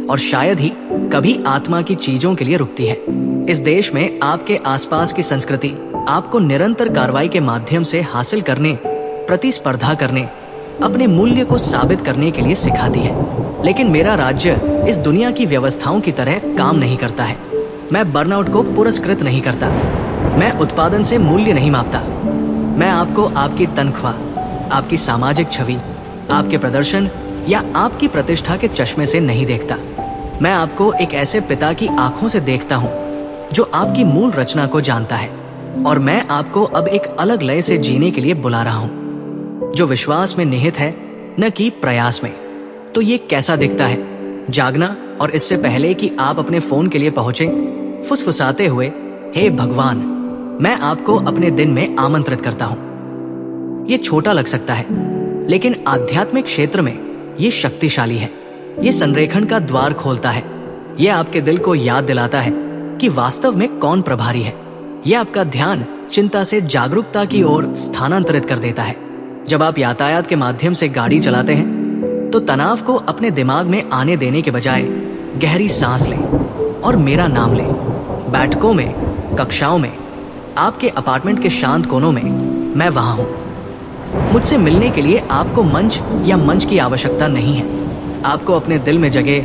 और शायद ही कभी आत्मा की चीजों के लिए रुकती है। इस देश में आपके आसपास की संस्कृति आपको निरंतर कार्रवाई के माध्यम से हासिल करने, प्रतिस्पर्धा करने, अपने मूल्य को साबित करने के लिए सिखाती है। लेकिन मेरा राज्य इस दुनिया की व्यवस्थाओं की तरह काम नहीं करता है। मैं बर्नआउट को पुरस्कृत नहीं करता, मैं उत्पादन से मूल्य नहीं मापता। मैं आपको आपकी तनख्वाह, आपकी सामाजिक छवि, आपके प्रदर्शन या आपकी प्रतिष्ठा के चश्मे से नहीं देखता। मैं आपको एक ऐसे पिता की आंखों से देखता हूँ जो आपकी मूल रचना को जानता है, और मैं आपको अब एक अलग लय से जीने के लिए बुला रहा हूँ जो विश्वास में निहित है, न कि प्रयास में। तो ये कैसा दिखता है? जागना और इससे पहले कि आप अपने फोन के लिए पहुंचे, फुसफुसाते हुए, हे भगवान, मैं आपको अपने दिन में आमंत्रित करता हूं। ये छोटा लग सकता है, लेकिन आध्यात्मिक क्षेत्र में ये शक्तिशाली है। ये संरेखण का द्वार खोलता है। ये आपके दिल को याद दिलाता है कि वास्तव में कौन प्रभारी है। ये आपका ध्यान चिंता से जागरूकता की ओर स्थानांतरित कर देता है। जब आप यातायात के माध्यम से गाड़ी चलाते हैं तो तनाव को अपने दिमाग में आने देने के बजाय गहरी सांस लें और मेरा नाम लें। बैठकों में, कक्षाओं में, आपके अपार्टमेंट के शांत कोनों में मैं वहां हूं। मुझसे मिलने के लिए आपको मंच या मंच की आवश्यकता नहीं है। आपको अपने दिल में जगे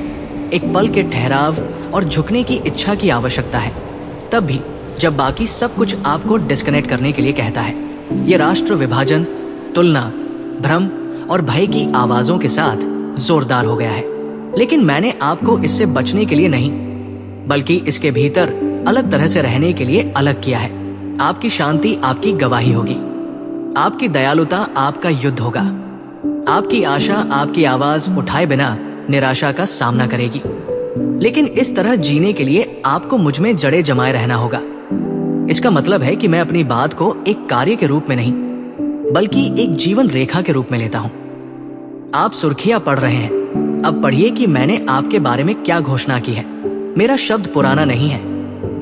एक पल के ठहराव और झुकने की इच्छा की आवश्यकता है, तब भी जब बाकी सब कुछ आपको डिस्कनेक्ट करने के लिए कहता है। ये राष्ट्र विभाजन, तुलना, भ्रम और भय की आवाजों के साथ जोरदार हो गया है। लेकिन मैंने आपको इससे बचने के लिए नहीं, बल्कि इसके भीतर अलग तरह से रहने के लिए अलग किया है। आपकी शांति आपकी गवाही होगी, आपकी दयालुता आपका युद्ध होगा, आपकी आशा आपकी आवाज उठाए बिना निराशा का सामना करेगी। लेकिन इस तरह जीने के लिए आपको मुझ में जड़े जमाए रहना होगा। इसका मतलब है कि मैं अपनी बात को एक कार्य के रूप में नहीं, बल्कि एक जीवन रेखा के रूप में लेता हूं। आप सुर्खियां पढ़ रहे हैं, अब पढ़िए कि मैंने आपके बारे में क्या घोषणा की है। मेरा शब्द पुराना नहीं है,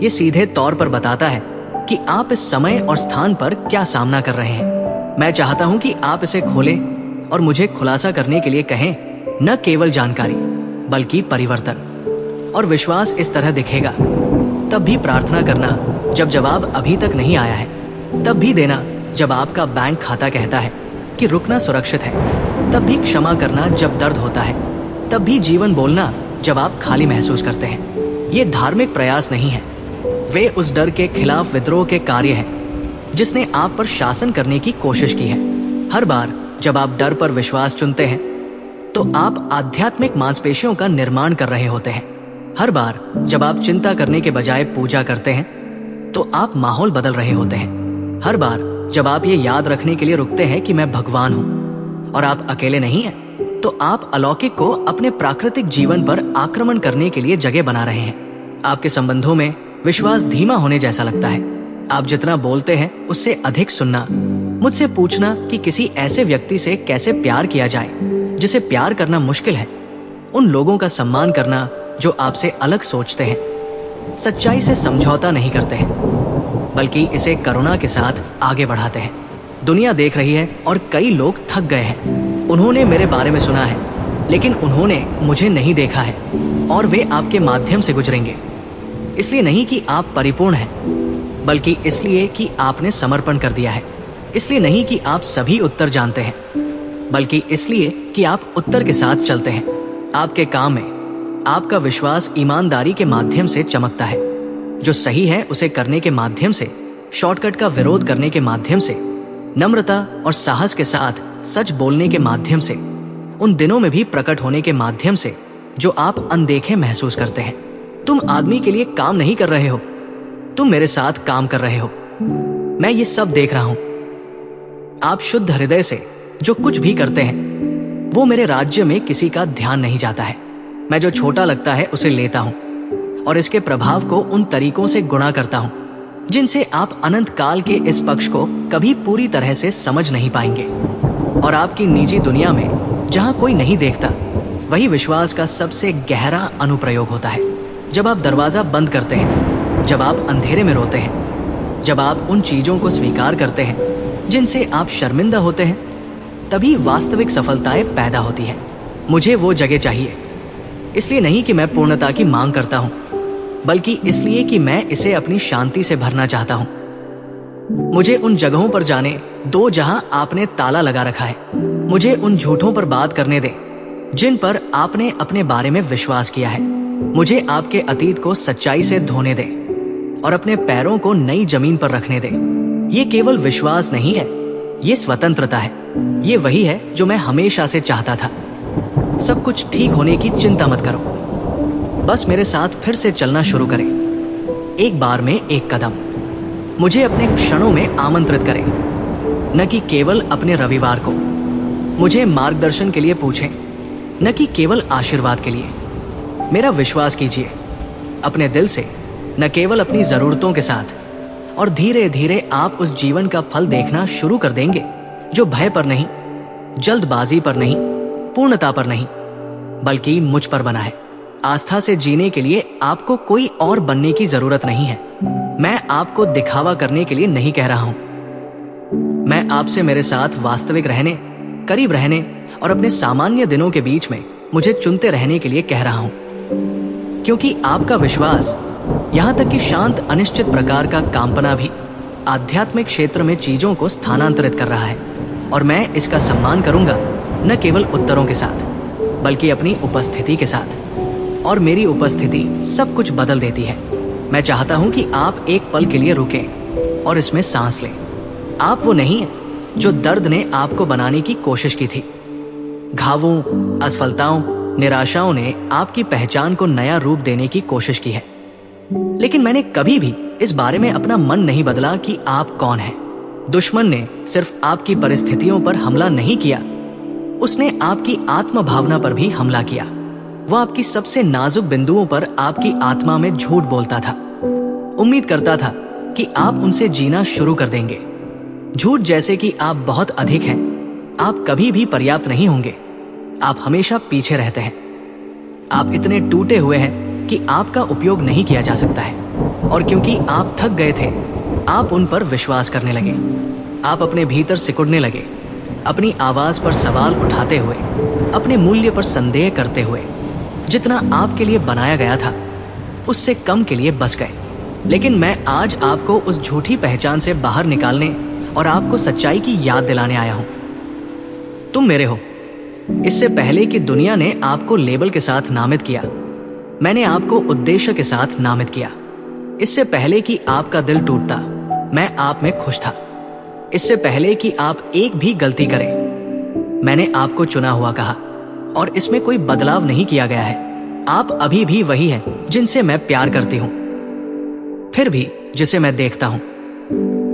ये सीधे तौर पर बताता है कि आप इस समय और स्थान पर क्या सामना कर रहे हैं। मैं चाहता हूं कि आप इसे खोलें और मुझे खुलासा करने के लिए कहें, न केवल जानकारी बल्कि परिवर्तन। और विश्वास इस तरह दिखेगा। तब भी प्रार्थना करना जब जवाब अभी तक नहीं आया है, तब भी देना जब आपका बैंक खाता कहता है कि रुकना सुरक्षित है, तब भी क्षमा करना जब दर्द होता है, तब भी जीवन बोलना जब आप खाली महसूस करते हैं। ये धार्मिक प्रयास नहीं है, वे उस डर के खिलाफ विद्रोह के कार्य हैं जिसने आप पर शासन करने की कोशिश की है। हर बार जब आप डर पर विश्वास चुनते हैं तो आप आध्यात्मिक मांसपेशियों का निर्माण कर रहे होते हैं। हर बार जब आप चिंता करने के बजाय पूजा करते हैं तो आप माहौल बदल रहे होते हैं। हर बार जब आप ये याद रखने के लिए रुकते हैं कि मैं भगवान हूं और आप अकेले नहीं हैं, तो आप अलौकिक को अपने प्राकृतिक जीवन पर आक्रमण करने के लिए जगह बना रहे हैं। आपके संबंधों में विश्वास धीमा होने जैसा लगता है। आप जितना बोलते हैं उससे अधिक सुनना, मुझसे पूछना कि किसी ऐसे व्यक्ति से कैसे प्यार किया जाए जिसे प्यार करना मुश्किल है, उन लोगों का सम्मान करना जो आपसे अलग सोचते हैं, सच्चाई से समझौता नहीं करते हैं बल्कि इसे करुणा के साथ आगे बढ़ाते हैं। दुनिया देख रही है और कई लोग थक गए हैं। उन्होंने मेरे बारे में सुना है लेकिन उन्होंने मुझे नहीं देखा है, और वे आपके माध्यम से गुजरेंगे। इसलिए नहीं कि आप परिपूर्ण हैं, बल्कि इसलिए कि आपने समर्पण कर दिया है। इसलिए नहीं कि आप सभी उत्तर जानते हैं, बल्कि इसलिए कि आप उत्तर के साथ चलते हैं। आपके काम में आपका विश्वास ईमानदारी के माध्यम से चमकता है। जो सही है उसे करने के माध्यम से, शॉर्टकट का विरोध करने के माध्यम से, नम्रता और साहस के साथ सच बोलने के माध्यम से, उन दिनों में भी प्रकट होने के माध्यम से जो आप अनदेखे महसूस करते हैं। तुम आदमी के लिए काम नहीं कर रहे हो, तुम मेरे साथ काम कर रहे हो। मैं ये सब देख रहा हूं। आप शुद्ध हृदय से जो कुछ भी करते हैं वो मेरे राज्य में किसी का ध्यान नहीं जाता है। मैं जो छोटा लगता है उसे लेता हूं और इसके प्रभाव को उन तरीकों से गुणा करता हूं जिनसे आप अनंत काल के इस पक्ष को कभी पूरी तरह से समझ नहीं पाएंगे। और आपकी निजी दुनिया में जहां कोई नहीं देखता, वही विश्वास का सबसे गहरा अनुप्रयोग होता है। जब आप दरवाजा बंद करते हैं, जब आप अंधेरे में रोते हैं, जब आप उन चीजों को स्वीकार करते हैं जिनसे आप शर्मिंदा होते हैं, तभी वास्तविक सफलताएं पैदा होती हैं। मुझे वो जगह चाहिए, इसलिए नहीं कि मैं पूर्णता की मांग करता हूं, बल्कि इसलिए कि मैं इसे अपनी शांति से भरना चाहता हूं। मुझे उन जगहों पर जाने दो जहां आपने ताला लगा रखा है। मुझे उन झूठों पर बात करने दें जिन पर आपने अपने बारे में विश्वास किया है। मुझे आपके अतीत को सच्चाई से धोने दें और अपने पैरों को नई जमीन पर रखने दें। ये केवल विश्वास नहीं है, ये स्वतंत्रता है। ये वही है जो मैं हमेशा से चाहता था। सब कुछ ठीक होने की चिंता मत करो, बस मेरे साथ फिर से चलना शुरू करें, एक बार में एक कदम। मुझे अपने क्षणों में आमंत्रित करें, न कि केवल अपने रविवार को। मुझे मार्गदर्शन के लिए पूछें, न कि केवल आशीर्वाद के लिए। मेरा विश्वास कीजिए अपने दिल से, न केवल अपनी जरूरतों के साथ, और धीरे धीरे आप उस जीवन का फल देखना शुरू कर देंगे जो भय पर नहीं, जल्दबाजी पर नहीं, पूर्णता पर नहीं, बल्कि मुझ पर बना है। आस्था से जीने के लिए आपको कोई और बनने की जरूरत नहीं है। मैं आपको दिखावा करने के लिए नहीं कह रहा हूं। मैं आपसे मेरे साथ वास्तविक रहने, करीब रहने और अपने सामान्य दिनों के बीच में मुझे चुनते रहने के लिए कह रहा हूं, क्योंकि आपका विश्वास, यहां तक कि शांत अनिश्चित प्रकार का कांपना भी आध्यात्मिक क्षेत्र में चीजों को स्थानांतरित कर रहा है। और मैं इसका सम्मान करूंगा, न केवल उत्तरों के साथ बल्कि अपनी उपस्थिति के साथ। और मेरी उपस्थिति सब कुछ बदल देती है। मैं चाहता हूं कि आप एक पल के लिए रुकें और इसमें सांस लें। आप वो नहीं हैं जो दर्द ने आपको बनाने की कोशिश की थी। घावों, असफलताओं, निराशाओं ने आपकी पहचान को नया रूप देने की कोशिश की है, लेकिन मैंने कभी भी इस बारे में अपना मन नहीं बदला कि आप कौन हैं। दुश्मन ने सिर्फ आपकी परिस्थितियों पर हमला नहीं किया, उसने आपकी आत्म भावना पर भी हमला किया। वो आपकी सबसे नाजुक बिंदुओं पर आपकी आत्मा में झूठ बोलता था। उम्मीद करता था कि आप उनसे जीना शुरू कर देंगे। झूठ जैसे कि आप बहुत अधिक हैं, आप कभी भी पर्याप्त नहीं होंगे, आप हमेशा पीछे रहते हैं, आप इतने टूटे हुए हैं कि आपका उपयोग नहीं किया जा सकता है। और क्योंकि आप थक गए थे, आप उन पर विश्वास करने लगे। आप अपने भीतर सिकुड़ने लगे, अपनी आवाज पर सवाल उठाते हुए, अपने मूल्य पर संदेह करते हुए। जितना आपके लिए बनाया गया था उससे कम के लिए बस गए। लेकिन मैं आज आपको उस झूठी पहचान से बाहर निकालने और आपको सच्चाई की याद दिलाने आया हूं। तुम मेरे हो। इससे पहले कि दुनिया ने आपको लेबल के साथ नामित किया, मैंने आपको उद्देश्य के साथ नामित किया। इससे पहले कि आपका दिल टूटता, मैं आप में खुश था। इससे पहले कि आप एक भी गलती करें, मैंने आपको चुना हुआ कहा, और इसमें कोई बदलाव नहीं किया गया है। आप अभी भी वही हैं जिनसे मैं प्यार करती हूं, फिर भी जिसे मैं देखता हूं,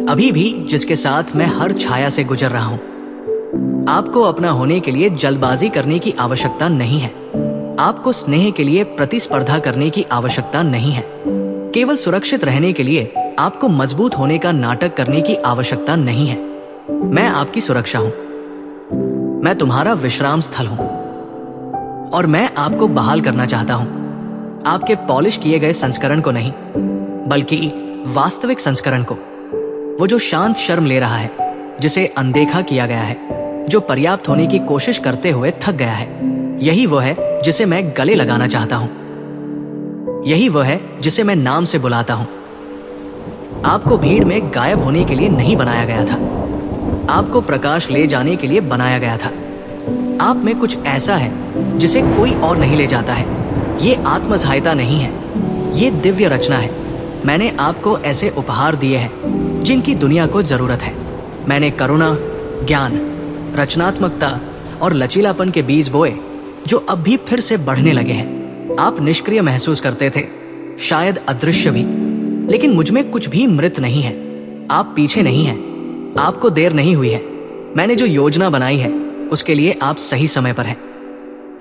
अभी भी जिसके साथ मैं हर छाया से गुजर रहा हूं। आपको अपना होने के लिए जल्दबाजी करने की आवश्यकता नहीं है। आपको स्नेह के लिए प्रतिस्पर्धा करने की आवश्यकता नहीं है। केवल सुरक्षित रहने के लिए आपको मजबूत होने का नाटक करने की आवश्यकता नहीं है। मैं आपकी सुरक्षा हूं, मैं तुम्हारा विश्राम स्थल हूं, और मैं आपको बहाल करना चाहता हूं। आपके पॉलिश किए गए संस्करण को नहीं, बल्कि वास्तविक संस्करण को। वो जो शांत शर्म ले रहा है, जिसे अनदेखा किया गया है, जो पर्याप्त होने की कोशिश करते हुए थक गया है। यही वो है जिसे मैं गले लगाना चाहता हूं। यही वो है जिसे मैं नाम से बुलाता हूं। आपको भीड़ में गायब होने के लिए नहीं बनाया गया था, आपको प्रकाश ले जाने के लिए बनाया गया था। आप में कुछ ऐसा है जिसे कोई और नहीं ले जाता है। ये आत्म सहायता नहीं है, ये दिव्य रचना है। मैंने आपको ऐसे उपहार दिए हैं जिनकी दुनिया को जरूरत है। मैंने करुणा, ज्ञान, रचनात्मकता और लचीलापन के बीज बोए, जो अब भी फिर से बढ़ने लगे हैं। आप निष्क्रिय महसूस करते थे, शायद अदृश्य भी, लेकिन मुझमें कुछ भी मृत नहीं है। आप पीछे नहीं हैं, आपको देर नहीं हुई है। मैंने जो योजना बनाई है उसके लिए आप सही समय पर हैं,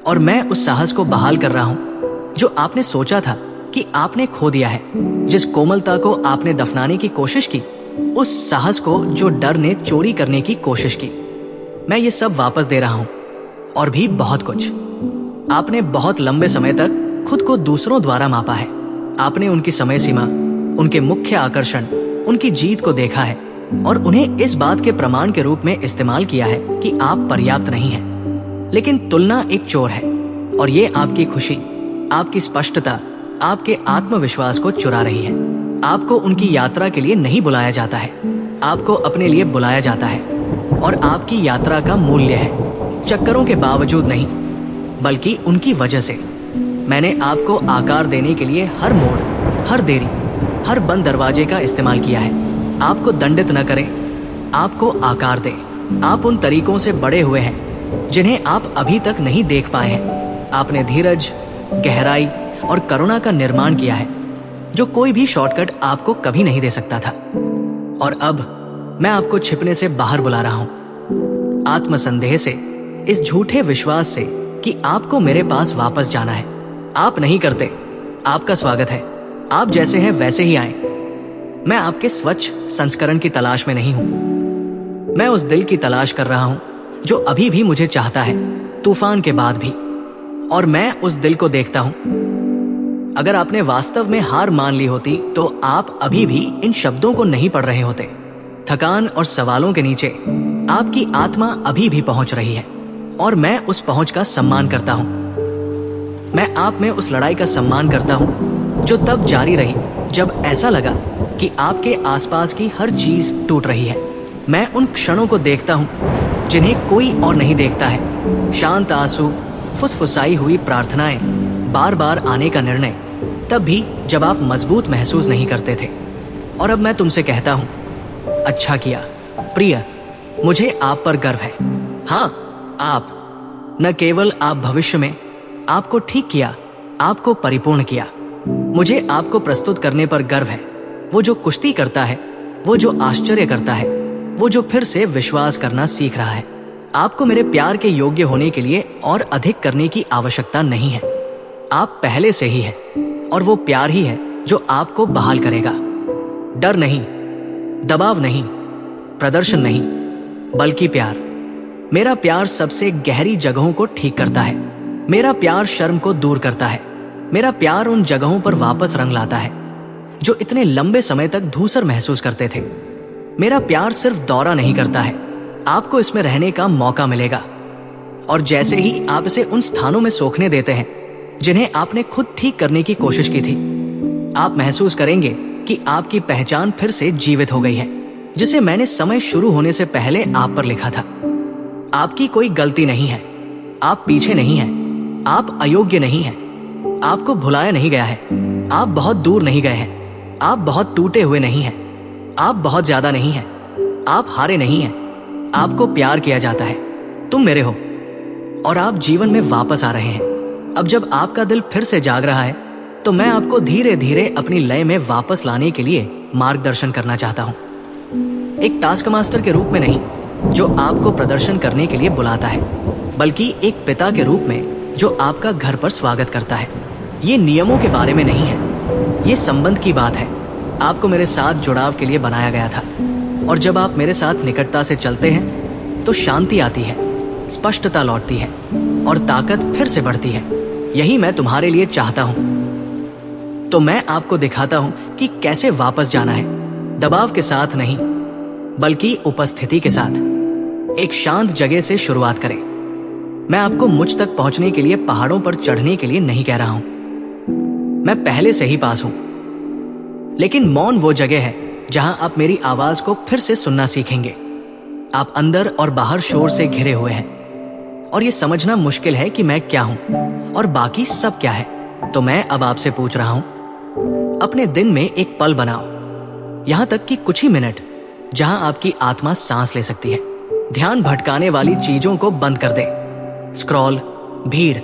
और मैं उस साहस को बहाल कर रहा हूं जो आपने सोचा था कि आपने खो दिया है। जिस कोमलता को आपने दफनाने की कोशिश की, उस साहस को जो डर ने चोरी करने की कोशिश की, मैं ये सब वापस दे रहा हूं, और भी बहुत कुछ। आपने बहुत लंबे समय तक खुद को दूसरों द्वारा मापा है। आपने उनकी समय सीमा, उनके मुख्य आकर्षण, उनकी जीत को देखा है, और उन्हें इस बात के प्रमाण के रूप में इस्तेमाल किया है कि आप पर्याप्त नहीं हैं। लेकिन तुलना एक चोर है, और ये आपकी खुशी, आपकी स्पष्टता, आपके आत्मविश्वास को चुरा रही है। आपको उनकी यात्रा के लिए नहीं बुलाया जाता है, आपको अपने लिए बुलाया जाता है, और आपकी यात्रा का मूल्य है चक्करों के बावजूद नहीं, बल्कि उनकी वजह से। मैंने आपको आकार देने के लिए हर मोड़, हर देरी, हर बंद दरवाजे का इस्तेमाल किया है। आपको दंडित न करें, आपको आकार दे। आप उन तरीकों से बड़े हुए हैं जिन्हें आप अभी तक नहीं देख पाए हैं। आपने धीरज, गहराई और करुणा का निर्माण किया है, जो कोई भी शॉर्टकट आपको कभी नहीं दे सकता था। और अब मैं आपको छिपने से बाहर बुला रहा हूं, आत्मसंदेह से, इस झूठे विश्वास से कि आपको मेरे पास वापस जाना है। आप नहीं करते, आपका स्वागत है। आप जैसे हैं वैसे ही आए। मैं आपके स्वच्छ संस्करण की तलाश में नहीं हूं, मैं उस दिल की तलाश कर रहा हूं जो अभी भी मुझे चाहता है, तूफान के बाद भी। और मैं उस दिल को देखता हूं। अगर आपने वास्तव में हार मान ली होती तो आप अभी भी इन शब्दों को नहीं पढ़ रहे होते। थकान और सवालों के नीचे आपकी आत्मा अभी भी पहुंच रही है और मैं उस पहुंच का सम्मान करता हूं। मैं आप में उस लड़ाई का सम्मान करता हूं जो तब जारी रही जब ऐसा लगा कि आपके आसपास की हर चीज टूट रही है। मैं उन क्षणों को देखता हूं जिन्हें कोई और नहीं देखता है। शांत आंसू, फुसफुसाई हुई प्रार्थनाएं, बार बार आने का निर्णय, तब भी जब आप मजबूत महसूस नहीं करते थे। और अब मैं तुमसे कहता हूं, अच्छा किया प्रिय, मुझे आप पर गर्व है। हाँ, आप, न केवल आप भविष्य में आपको ठीक किया, आपको परिपूर्ण किया। मुझे आपको प्रस्तुत करने पर गर्व है। वो जो कुश्ती करता है, वो जो आश्चर्य करता है, वो जो फिर से विश्वास करना सीख रहा है। आपको मेरे प्यार के योग्य होने के लिए और अधिक करने की आवश्यकता नहीं है। आप पहले से ही है और वो प्यार ही है जो आपको बहाल करेगा। डर नहीं, दबाव नहीं, प्रदर्शन नहीं, बल्कि प्यार। मेरा प्यार सबसे गहरी जगहों को ठीक करता है। मेरा प्यार शर्म को दूर करता है। मेरा प्यार उन जगहों पर वापस रंग लाता है जो इतने लंबे समय तक धूसर महसूस करते थे। मेरा प्यार सिर्फ दौरा नहीं करता है, आपको इसमें रहने का मौका मिलेगा। और जैसे ही आप इसे उन स्थानों में सोखने देते हैं जिन्हें आपने खुद ठीक करने की कोशिश की थी, आप महसूस करेंगे कि आपकी पहचान फिर से जीवित हो गई है, जिसे मैंने समय शुरू होने से पहले आप पर लिखा था। आपकी कोई गलती नहीं है, आप पीछे नहीं हैं, आप अयोग्य नहीं हैं, आपको भुलाया नहीं गया है, आप बहुत दूर नहीं गए हैं, आप बहुत टूटे हुए नहीं हैं, आप बहुत ज्यादा नहीं हैं, आप हारे नहीं हैं, आपको प्यार किया जाता है, तुम मेरे हो और आप जीवन में वापस आ रहे हैं। अब जब आपका दिल फिर से जाग रहा है तो मैं आपको धीरे धीरे अपनी लय में वापस लाने के लिए मार्गदर्शन करना चाहता हूं। एक टास्क मास्टर के रूप में नहीं जो आपको प्रदर्शन करने के लिए बुलाता है, बल्कि एक पिता के रूप में जो आपका घर पर स्वागत करता है। ये नियमों के बारे में नहीं है, ये संबंध की बात है। आपको मेरे साथ जुड़ाव के लिए बनाया गया था और जब आप मेरे साथ निकटता से चलते हैं तो शांति आती है, स्पष्टता लौटती है और ताकत फिर से बढ़ती है। यही मैं तुम्हारे लिए चाहता हूं। तो मैं आपको दिखाता हूं कि कैसे वापस जाना है, दबाव के साथ नहीं बल्कि उपस्थिति के साथ। एक शांत जगह से शुरुआत करें। मैं आपको मुझ तक पहुंचने के लिए पहाड़ों पर चढ़ने के लिए नहीं कह रहा हूं, मैं पहले से ही पास हूं। लेकिन मौन वो जगह है जहां आप मेरी आवाज को फिर से सुनना सीखेंगे। आप अंदर और बाहर शोर से घिरे हुए हैं और ये समझना मुश्किल है कि मैं क्या हूं और बाकी सब क्या है। तो मैं अब आपसे पूछ रहा हूं, अपने दिन में एक पल बनाओ, यहां तक कि कुछ ही मिनट, जहां आपकी आत्मा सांस ले सकती है। ध्यान भटकाने वाली चीजों को बंद कर दे। स्क्रॉल, भीड़,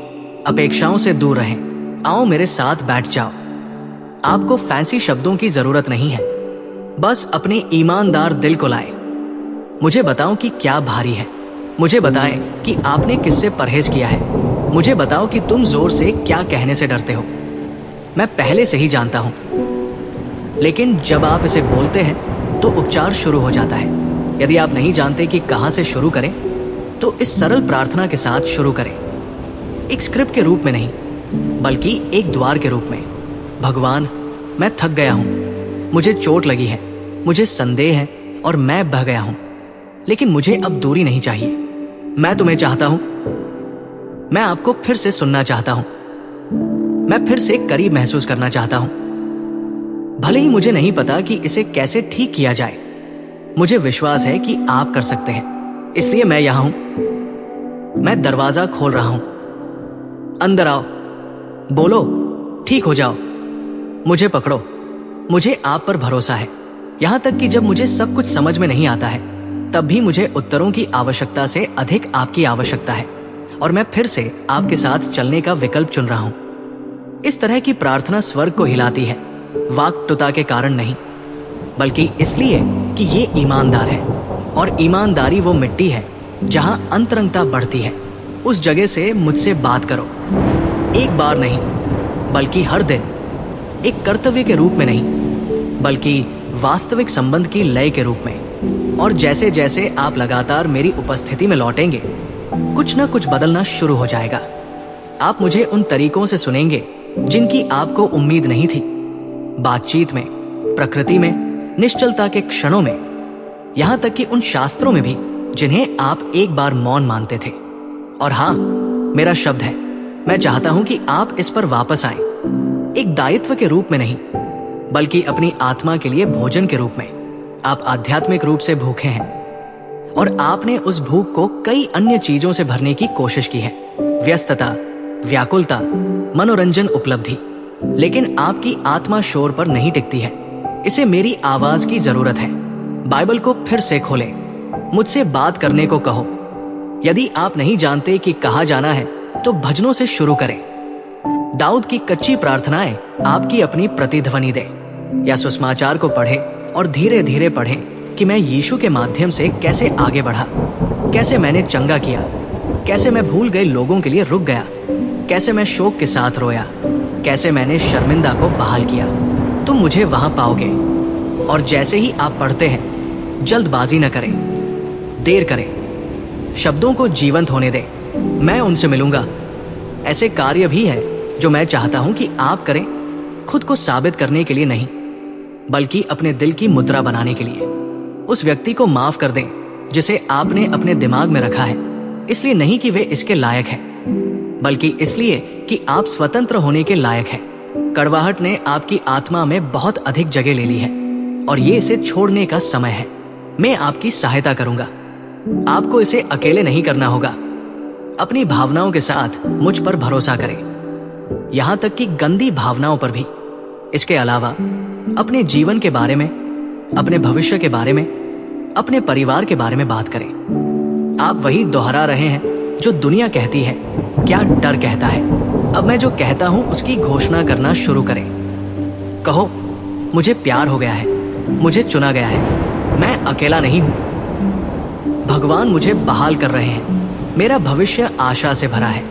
अपेक्षाओं से दूर रहें। आओ मेरे साथ बैठ जाओ। आपको फैंसी शब्दों की जरूरत नहीं है, बस अपने ईमानदार दिल को लाए। मुझे बताओ कि क्या भारी है, मुझे बताएं कि आपने किससे परहेज किया है, मुझे बताओ कि तुम जोर से क्या कहने से डरते हो। मैं पहले से ही जानता हूं, लेकिन जब आप इसे बोलते हैं तो उपचार शुरू हो जाता है। यदि आप नहीं जानते कि कहां से शुरू करें तो इस सरल प्रार्थना के साथ शुरू करें। एक स्क्रिप्ट के रूप में नहीं बल्कि एक द्वार के रूप में। भगवान, मैं थक गया हूं, मुझे चोट लगी है, मुझे संदेह है और मैं बह गया हूं, लेकिन मुझे अब दूरी नहीं चाहिए। मैं तुम्हें चाहता हूं, मैं आपको फिर से सुनना चाहता हूं, मैं फिर से करीब महसूस करना चाहता हूं। भले ही मुझे नहीं पता कि इसे कैसे ठीक किया जाए, मुझे विश्वास है कि आप कर सकते हैं। इसलिए मैं यहां हूं, मैं दरवाजा खोल रहा हूं। अंदर आओ, बोलो, ठीक हो जाओ, मुझे पकड़ो। मुझे आप पर भरोसा है। यहां तक कि जब मुझे सब कुछ समझ में नहीं आता है तब भी मुझे उत्तरों की आवश्यकता से अधिक आपकी आवश्यकता है और मैं फिर से आपके साथ चलने का विकल्प चुन रहा हूं। इस तरह की प्रार्थना स्वर्ग को हिलाती है, वाक्टुता के कारण नहीं बल्कि इसलिए कि ये ईमानदार है और ईमानदारी वो मिट्टी है जहां अंतरंगता बढ़ती है। उस जगह से मुझसे बात करो, एक बार नहीं बल्कि हर दिन, एक कर्तव्य के रूप में नहीं बल्कि वास्तविक संबंध की लय के रूप में। और जैसे जैसे आप लगातार मेरी उपस्थिति में लौटेंगे कुछ ना कुछ बदलना शुरू हो जाएगा। आप मुझे उन तरीकों से सुनेंगे जिनकी आपको उम्मीद नहीं थी, बातचीत में, प्रकृति में, निश्चलता के क्षणों में, यहां तक कि उन शास्त्रों में भी जिन्हें आप एक बार मौन मानते थे। और हाँ, मेरा शब्द है, मैं चाहता हूं कि आप इस पर वापस आएं, एक दायित्व के रूप में नहीं, बल्कि अपनी आत्मा के लिए भोजन के रूप में। आप आध्यात्मिक रूप से भूखे हैं और आपने उस भूख को कई अन्य चीजों से भरने की कोशिश की है, व्यस्तता, व्याकुलता, मनोरंजन, उपलब्धि। लेकिन आपकी आत्मा शोर पर नहीं टिकती है। इसे मेरी आवाज की जरूरत है। बाइबल को फिर से खोलें, मुझसे बात करने को कहो। यदि आप नहीं जानते कि कहाँ जाना है तो भजनों से शुरू करें। दाऊद की कच्ची प्रार्थनाएं आपकी अपनी प्रतिध्वनि दे, या सुसमाचार को पढ़ें और धीरे धीरे पढ़ें कि मैं यीशु के माध्यम से कैसे आगे बढ़ा, कैसे मैंने चंगा किया, कैसे मैं भूल गए लोगों के लिए रुक गया, कैसे मैं शोक के साथ रोया, कैसे मैंने शर्मिंदा को बहाल किया। तुम मुझे वहां पाओगे। और जैसे ही आप पढ़ते हैं, जल्दबाजी न करें, देर करें, शब्दों को जीवंत होने दें। मैं उनसे मिलूंगा। ऐसे कार्य भी है जो मैं चाहता हूं कि आप करें, खुद को साबित करने के लिए नहीं, बल्कि अपने दिल की मुद्रा बनाने के लिए। उस व्यक्ति को माफ कर दें जिसे आपने अपने दिमाग में रखा है, इसलिए नहीं कि वे इसके लायक है, बल्कि इसलिए कि आप स्वतंत्र होने के लायक हैं। कड़वाहट ने आपकी आत्मा में बहुत अधिक जगह ले ली है और ये इसे छोड़ने का समय है। मैं आपकी सहायता करूंगा। आपको इसे अकेले नहीं करना होगा। अपनी भावनाओं के साथ मुझ पर भरोसा करें, यहां तक कि गंदी भावनाओं पर भी। इसके अलावा अपने जीवन के बारे में, अपने भविष्य के बारे में, अपने परिवार के बारे में बात करें। आप वही दोहरा रहे हैं जो दुनिया कहती है, क्या डर कहता है। अब मैं जो कहता हूं उसकी घोषणा करना शुरू करें। कहो, मुझे प्यार हो गया है, मुझे चुना गया है, मैं अकेला नहीं हूं। भगवान मुझे बहाल कर रहे हैं, मेरा भविष्य आशा से भरा है।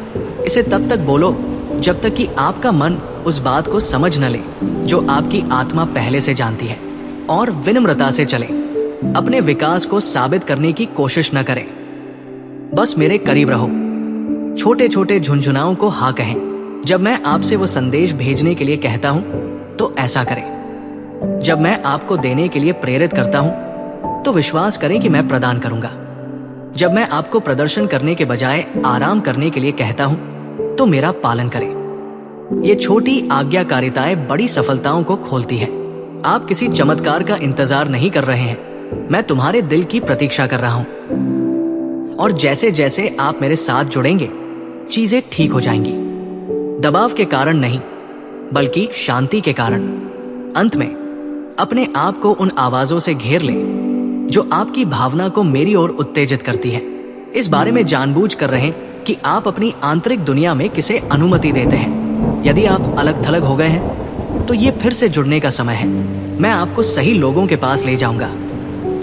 इसे तब तक बोलो जब तक कि आपका मन उस बात को समझ न ले जो आपकी आत्मा पहले से जानती है, और विनम्रता से चले। अपने विकास को साबित करने की कोशिश न करें, बस मेरे करीब रहो। छोटे छोटे झुनझुनाओं को हाँ कहें। जब मैं आपसे वो संदेश भेजने के लिए कहता हूं तो ऐसा करें। जब मैं आपको देने के लिए प्रेरित करता हूं तो विश्वास करें कि मैं प्रदान करूंगा। जब मैं आपको प्रदर्शन करने के बजाय आराम करने के लिए कहता हूं तो मेरा पालन करें। ये छोटी आज्ञाकारिताएं बड़ी सफलताओं को खोलती हैं। आप किसी चमत्कार का इंतजार नहीं कर रहे हैं, मैं तुम्हारे दिल की प्रतीक्षा कर रहा हूं। और जैसे जैसे आप मेरे साथ जुड़ेंगे, चीजें ठीक हो जाएंगी। दबाव के कारण नहीं, बल्कि शांति के कारण। अंत में अपने आप को उन आवाजों से घेर लें जो आपकी भावना को मेरी ओर उत्तेजित करती है। इस बारे में जानबूझ कर रहें कि आप अपनी आंतरिक दुनिया में किसे अनुमति देते हैं। यदि आप अलग थलग हो गए हैं तो ये फिर से जुड़ने का समय है। मैं आपको सही लोगों के पास ले जाऊंगा,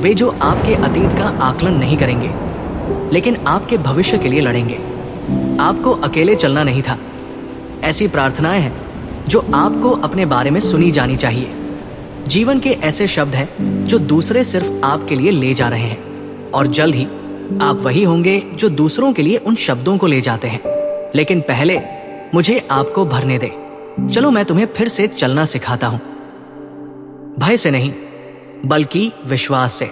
वे जो आपके अतीत का आकलन नहीं करेंगे लेकिन आपके भविष्य के लिए लड़ेंगे। आपको अकेले चलना नहीं था। ऐसी प्रार्थनाएं हैं जो आपको अपने बारे में सुनी जानी चाहिए। जीवन के ऐसे शब्द हैं जो दूसरे सिर्फ आपके लिए ले जा रहे हैं, और जल्द ही आप वही होंगे जो दूसरों के लिए उन शब्दों को ले जाते हैं। लेकिन पहले मुझे आपको भरने दे। चलो मैं तुम्हें फिर से चलना सिखाता हूं, भय से नहीं बल्कि विश्वास से।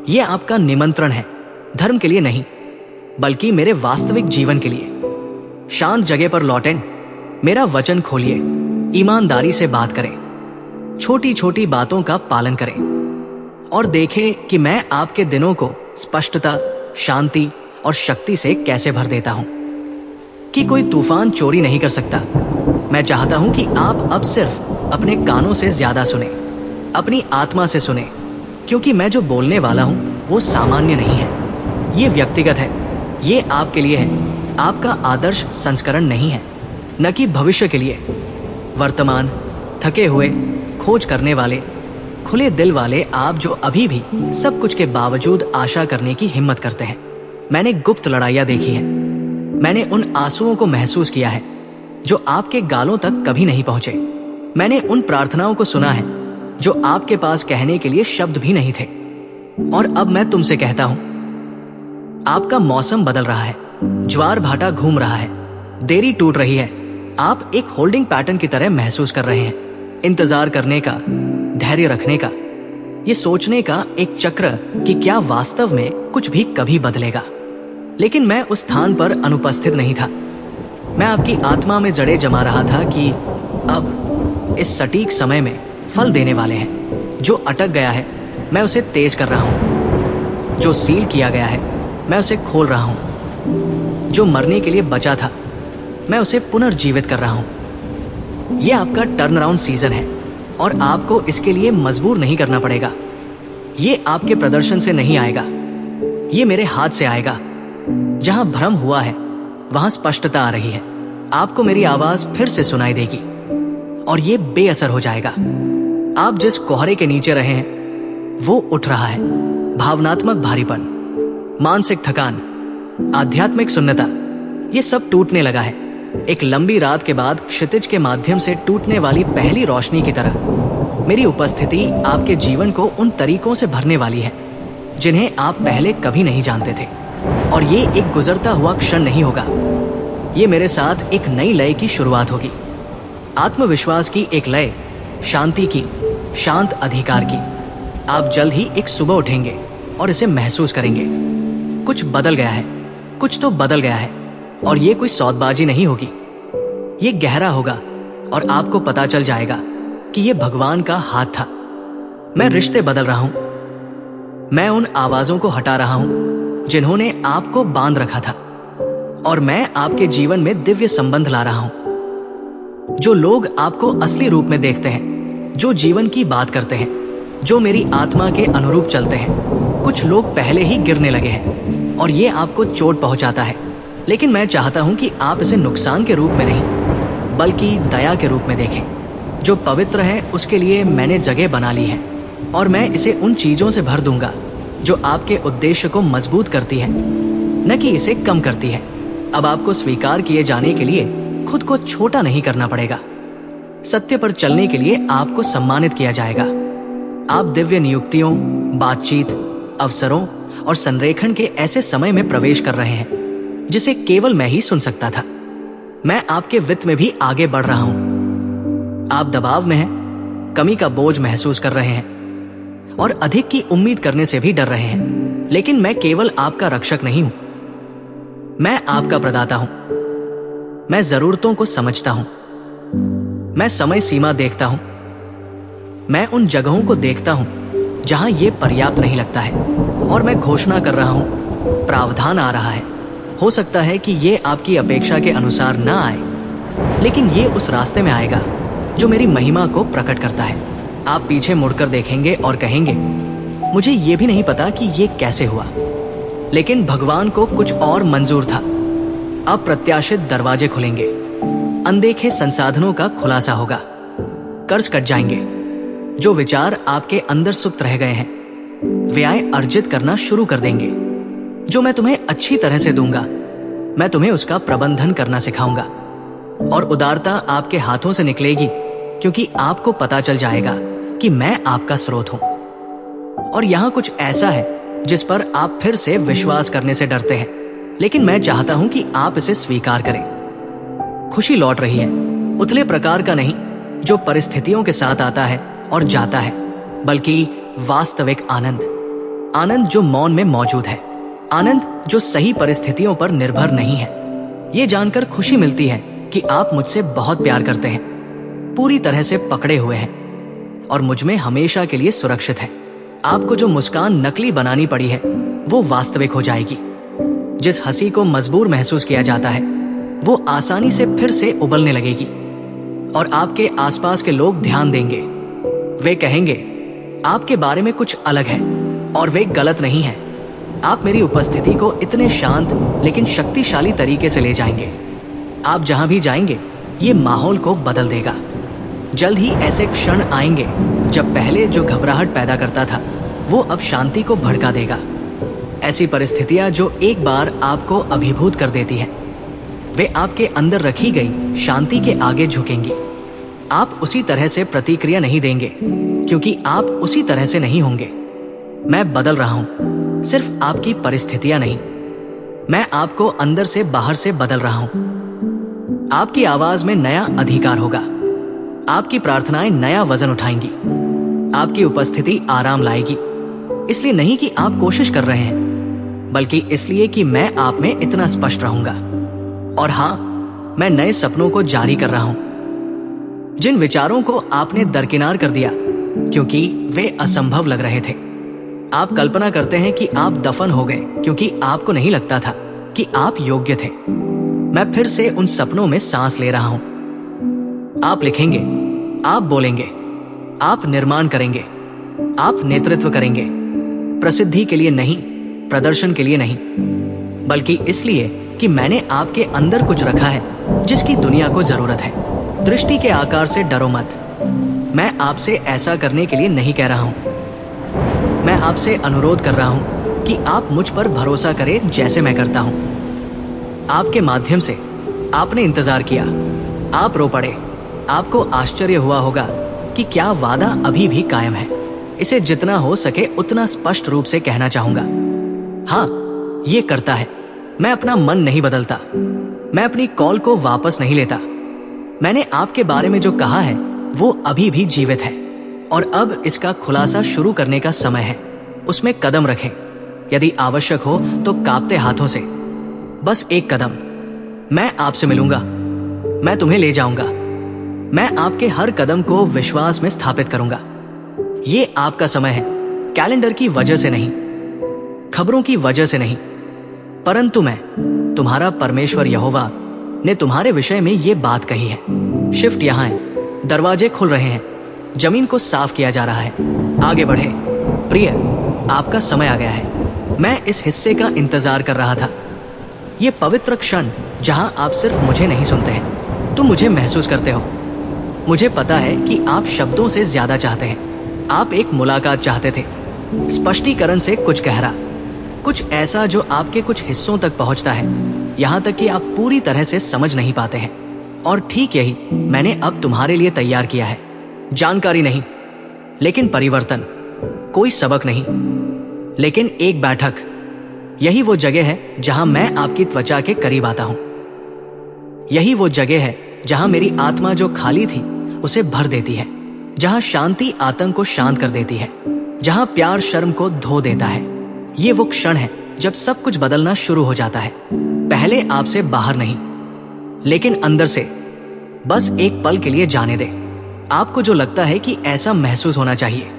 यह आपका निमंत्रण है, धर्म के लिए नहीं बल्कि मेरे वास्तविक जीवन के लिए। शांत जगह पर लौटें, मेरा वचन खोलिए, ईमानदारी से बात करें, छोटी छोटी बातों का पालन करें और देखें कि मैं आपके दिनों को स्पष्टता, शांति और शक्ति से कैसे भर देता हूं कि कोई तूफान चोरी नहीं कर सकता। मैं चाहता हूं कि आप अब सिर्फ अपने कानों से ज्यादा सुने, अपनी आत्मा से सुने, क्योंकि मैं जो बोलने वाला हूं वो सामान्य नहीं है। ये व्यक्तिगत है, ये आपके लिए है। आपका आदर्श संस्करण नहीं है, न कि भविष्य के लिए। वर्तमान, थके हुए, खोज करने वाले, खुले दिल वाले आप जो अभी भी सब कुछ के बावजूद आशा करने की हिम्मत करते हैं। मैंने गुप्त लड़ाइयां देखी हैं। मैंने उन आंसुओं को महसूस किया है जो आपके गालों तक कभी नहीं पहुंचे। मैंने उन प्रार्थनाओं को सुना है जो आपके पास कहने के लिए शब्द भी नहीं थे। और अब मैं तुमसे कहता हूं, आपका मौसम बदल रहा है, ज्वार भाटा घूम रहा है, देरी टूट रही है। आप एक होल्डिंग पैटर्न की तरह महसूस कर रहे हैं, इंतजार करने का, धैर्य रखने का। ये सोचने का एक चक्र कि क्या वास्तव में कुछ भी कभी बदलेगा। लेकिन मैं उस स्थान पर अनुपस्थित नहीं था। मैं आपकी आत्मा में जड़ें जमा रहा था कि अब इस सटीक समय में फल देने वाले हैं। जो अटक गया है मैं उसे तेज कर रहा हूं। जो सील किया गया है मैं उसे खोल रहा हूं। जो मरने के लिए बचा था मैं उसे पुनर्जीवित कर रहा हूं। यह आपका टर्न अराउंड सीजन है और आपको इसके लिए मजबूर नहीं करना पड़ेगा। ये आपके प्रदर्शन से नहीं आएगा, ये मेरे हाथ से आएगा। जहां भ्रम हुआ है वहां स्पष्टता आ रही है। आपको मेरी आवाज फिर से सुनाई देगी और ये बेअसर हो जाएगा। आप जिस कोहरे के नीचे रहे हैं वो उठ रहा है। भावनात्मक भारीपन, मानसिक थकान, आध्यात्मिक शून्यता, ये सब टूटने लगा है। एक लंबी रात के बाद क्षितिज के माध्यम से टूटने वाली पहली रोशनी की तरह मेरी उपस्थिति आपके जीवन को उन तरीकों से भरने वाली है जिन्हें आप पहले कभी नहीं जानते थे। और ये एक गुजरता हुआ क्षण नहीं होगा, ये मेरे साथ एक नई लय की शुरुआत होगी। आत्मविश्वास की एक लय, शांति की, शांत अधिकार की। आप जल्द ही एक सुबह उठेंगे और इसे महसूस करेंगे। कुछ बदल गया है, कुछ तो बदल गया है। और ये कोई सौदबाजी नहीं होगी, ये गहरा होगा और आपको पता चल जाएगा कि ये भगवान का हाथ था। मैं रिश्ते बदल रहा हूं, मैं उन आवाजों को हटा रहा हूं जिन्होंने आपको बांध रखा था, और मैं आपके जीवन में दिव्य संबंध ला रहा हूं। जो लोग आपको असली रूप में देखते हैं, जो जीवन की बात करते हैं, जो मेरी आत्मा के अनुरूप चलते हैं। कुछ लोग पहले ही गिरने लगे हैं और ये आपको चोट पहुंचाता है, लेकिन मैं चाहता हूं कि आप इसे नुकसान के रूप में नहीं बल्कि दया के रूप में देखें। जो पवित्र है उसके लिए मैंने जगह बना ली है और मैं इसे उन चीजों से भर दूंगा जो आपके उद्देश्य को मजबूत करती है, न कि इसे कम करती है। अब आपको स्वीकार किए जाने के लिए खुद को छोटा नहीं करना पड़ेगा। सत्य पर चलने के लिए आपको सम्मानित किया जाएगा। आप दिव्य नियुक्तियों, बातचीत, अवसरों और संरेखण के ऐसे समय में प्रवेश कर रहे हैं जिसे केवल मैं ही सुन सकता था। मैं आपके वित्त में भी आगे बढ़ रहा हूं। आप दबाव में हैं, कमी का बोझ महसूस कर रहे हैं और अधिक की उम्मीद करने से भी डर रहे हैं, लेकिन मैं केवल आपका रक्षक नहीं हूं, मैं आपका प्रदाता हूं। मैं जरूरतों को समझता हूं, मैं समय सीमा देखता हूं, मैं उन जगहों को देखता हूं जहां यह पर्याप्त नहीं लगता है, और मैं घोषणा कर रहा हूं प्रावधान आ रहा है। हो सकता है कि ये आपकी अपेक्षा के अनुसार ना आए, लेकिन ये उस रास्ते में आएगा जो मेरी महिमा को प्रकट करता है। आप पीछे मुड़कर देखेंगे और कहेंगे, मुझे ये भी नहीं पता कि ये कैसे हुआ, लेकिन भगवान को कुछ और मंजूर था। अप्रत्याशित दरवाजे खुलेंगे, अनदेखे संसाधनों का खुलासा होगा, कर्ज कट जाएंगे। जो विचार आपके अंदर सुप्त रह गए हैं वे आय अर्जित करना शुरू कर देंगे। जो मैं तुम्हें अच्छी तरह से दूंगा, मैं तुम्हें उसका प्रबंधन करना सिखाऊंगा, और उदारता आपके हाथों से निकलेगी क्योंकि आपको पता चल जाएगा कि मैं आपका स्रोत हूं। और यहां कुछ ऐसा है जिस पर आप फिर से विश्वास करने से डरते हैं, लेकिन मैं चाहता हूं कि आप इसे स्वीकार करें। खुशी लौट रही है, उथले प्रकार का नहीं जो परिस्थितियों के साथ आता है और जाता है, बल्कि वास्तविक आनंद, आनंद जो मौन में मौजूद है, आनंद जो सही परिस्थितियों पर निर्भर नहीं है। ये जानकर खुशी मिलती है कि आप मुझसे बहुत प्यार करते हैं, पूरी तरह से पकड़े हुए हैं और मुझ में हमेशा के लिए सुरक्षित है। आपको जो मुस्कान नकली बनानी पड़ी है वो वास्तविक हो जाएगी। जिस हंसी को मजबूर महसूस किया जाता है वो आसानी से फिर से उबलने लगेगी, और आपके आसपास के लोग ध्यान देंगे। वे कहेंगे, आपके बारे में कुछ अलग है, और वे गलत नहीं है। आप मेरी उपस्थिति को इतने शांत लेकिन शक्तिशाली तरीके से ले जाएंगे। आप जहां भी जाएंगे ये माहौल को बदल देगा। जल्द ही ऐसे क्षण आएंगे जब पहले जो घबराहट पैदा करता था वो अब शांति को भड़का देगा। ऐसी परिस्थितियां जो एक बार आपको अभिभूत कर देती हैं, वे आपके अंदर रखी गई शांति के आगे झुकेंगी। आप उसी तरह से प्रतिक्रिया नहीं देंगे क्योंकि आप उसी तरह से नहीं होंगे। मैं बदल रहा हूं, सिर्फ आपकी परिस्थितियां नहीं, मैं आपको अंदर से बाहर से बदल रहा हूं। आपकी आवाज में नया अधिकार होगा, आपकी प्रार्थनाएं नया वजन उठाएंगी, आपकी उपस्थिति आराम लाएगी, इसलिए नहीं कि आप कोशिश कर रहे हैं, बल्कि इसलिए कि मैं आप में इतना स्पष्ट रहूंगा। और हाँ, मैं नए सपनों को जारी कर रहा हूं। जिन विचारों को आपने दरकिनार कर दिया क्योंकि वे असंभव लग रहे थे, आप कल्पना करते हैं कि आप दफन हो गए क्योंकि आपको नहीं लगता था कि आप योग्य थे। मैं फिर से उन सपनों में सांस ले रहा हूं। आप लिखेंगे, आप बोलेंगे, आप निर्माण करेंगे, आप नेतृत्व करेंगे, प्रसिद्धि के लिए नहीं, प्रदर्शन के लिए नहीं, बल्कि इसलिए कि मैंने आपके अंदर कुछ रखा है जिसकी दुनिया को जरूरत है। दृष्टि के आकार से डरो मत। मैं आपसे ऐसा करने के लिए नहीं कह रहा हूं। मैं आपसे अनुरोध कर रहा हूं कि आप मुझ पर भरोसा करें जैसे मैं करता हूं। आपके माध्यम से आपने इंतजार किया, आप रो पड़े। आपको आश्चर्य हुआ होगा कि क्या वादा अभी भी कायम है। इसे जितना हो सके उतना स्पष्ट रूप से कहना चाहूंगा। हाँ, ये करता है। मैं अपना मन नहीं बदलता। मैं अपनी कॉल को वापस नहीं लेता। मैंने आपके बारे में जो कहा है वो अभी भी जीवित है, और अब इसका खुलासा शुरू करने का समय है। उसमें कदम रखें। यदि आवश्यक हो तो कांपते हाथों से, बस एक कदम। मैं आपसे मिलूंगा, मैं तुम्हें ले जाऊंगा। मैं आपके हर कदम को विश्वास में स्थापित करूंगा। ये आपका समय है, कैलेंडर की वजह से नहीं, खबरों की वजह से नहीं, परंतु मैं, तुम्हारा परमेश्वर यहोवा ने तुम्हारे विषय में ये बात कही है। शिफ्ट यहां है, दरवाजे खुल रहे हैं, जमीन को साफ किया जा रहा है। आगे बढ़े प्रिय, आपका समय आ गया है। मैं इस हिस्से का इंतजार कर रहा था। ये पवित्र क्षण जहां आप सिर्फ मुझे नहीं सुनते हैं, तुम मुझे महसूस करते हो। मुझे पता है कि आप शब्दों से ज्यादा चाहते हैं। आप एक मुलाकात चाहते थे, स्पष्टीकरण से कुछ गहरा, कुछ ऐसा जो आपके कुछ हिस्सों तक पहुंचता है, यहां तक कि आप पूरी तरह से समझ नहीं पाते हैं। और ठीक यही मैंने अब तुम्हारे लिए तैयार किया है। जानकारी नहीं, लेकिन परिवर्तन। कोई सबक नहीं, लेकिन एक बैठक। यही वो जगह है जहां मैं आपकी त्वचा के करीब आता हूं। यही वो जगह है जहां मेरी आत्मा जो खाली थी उसे भर देती है, जहां शांति आतंक को शांत कर देती है, जहां प्यार शर्म को धो देता है। ये वो क्षण है जब सब कुछ बदलना शुरू हो जाता है। पहले आपसे बाहर नहीं, लेकिन अंदर से। बस एक पल के लिए जाने दे। आपको जो लगता है कि ऐसा महसूस होना चाहिए,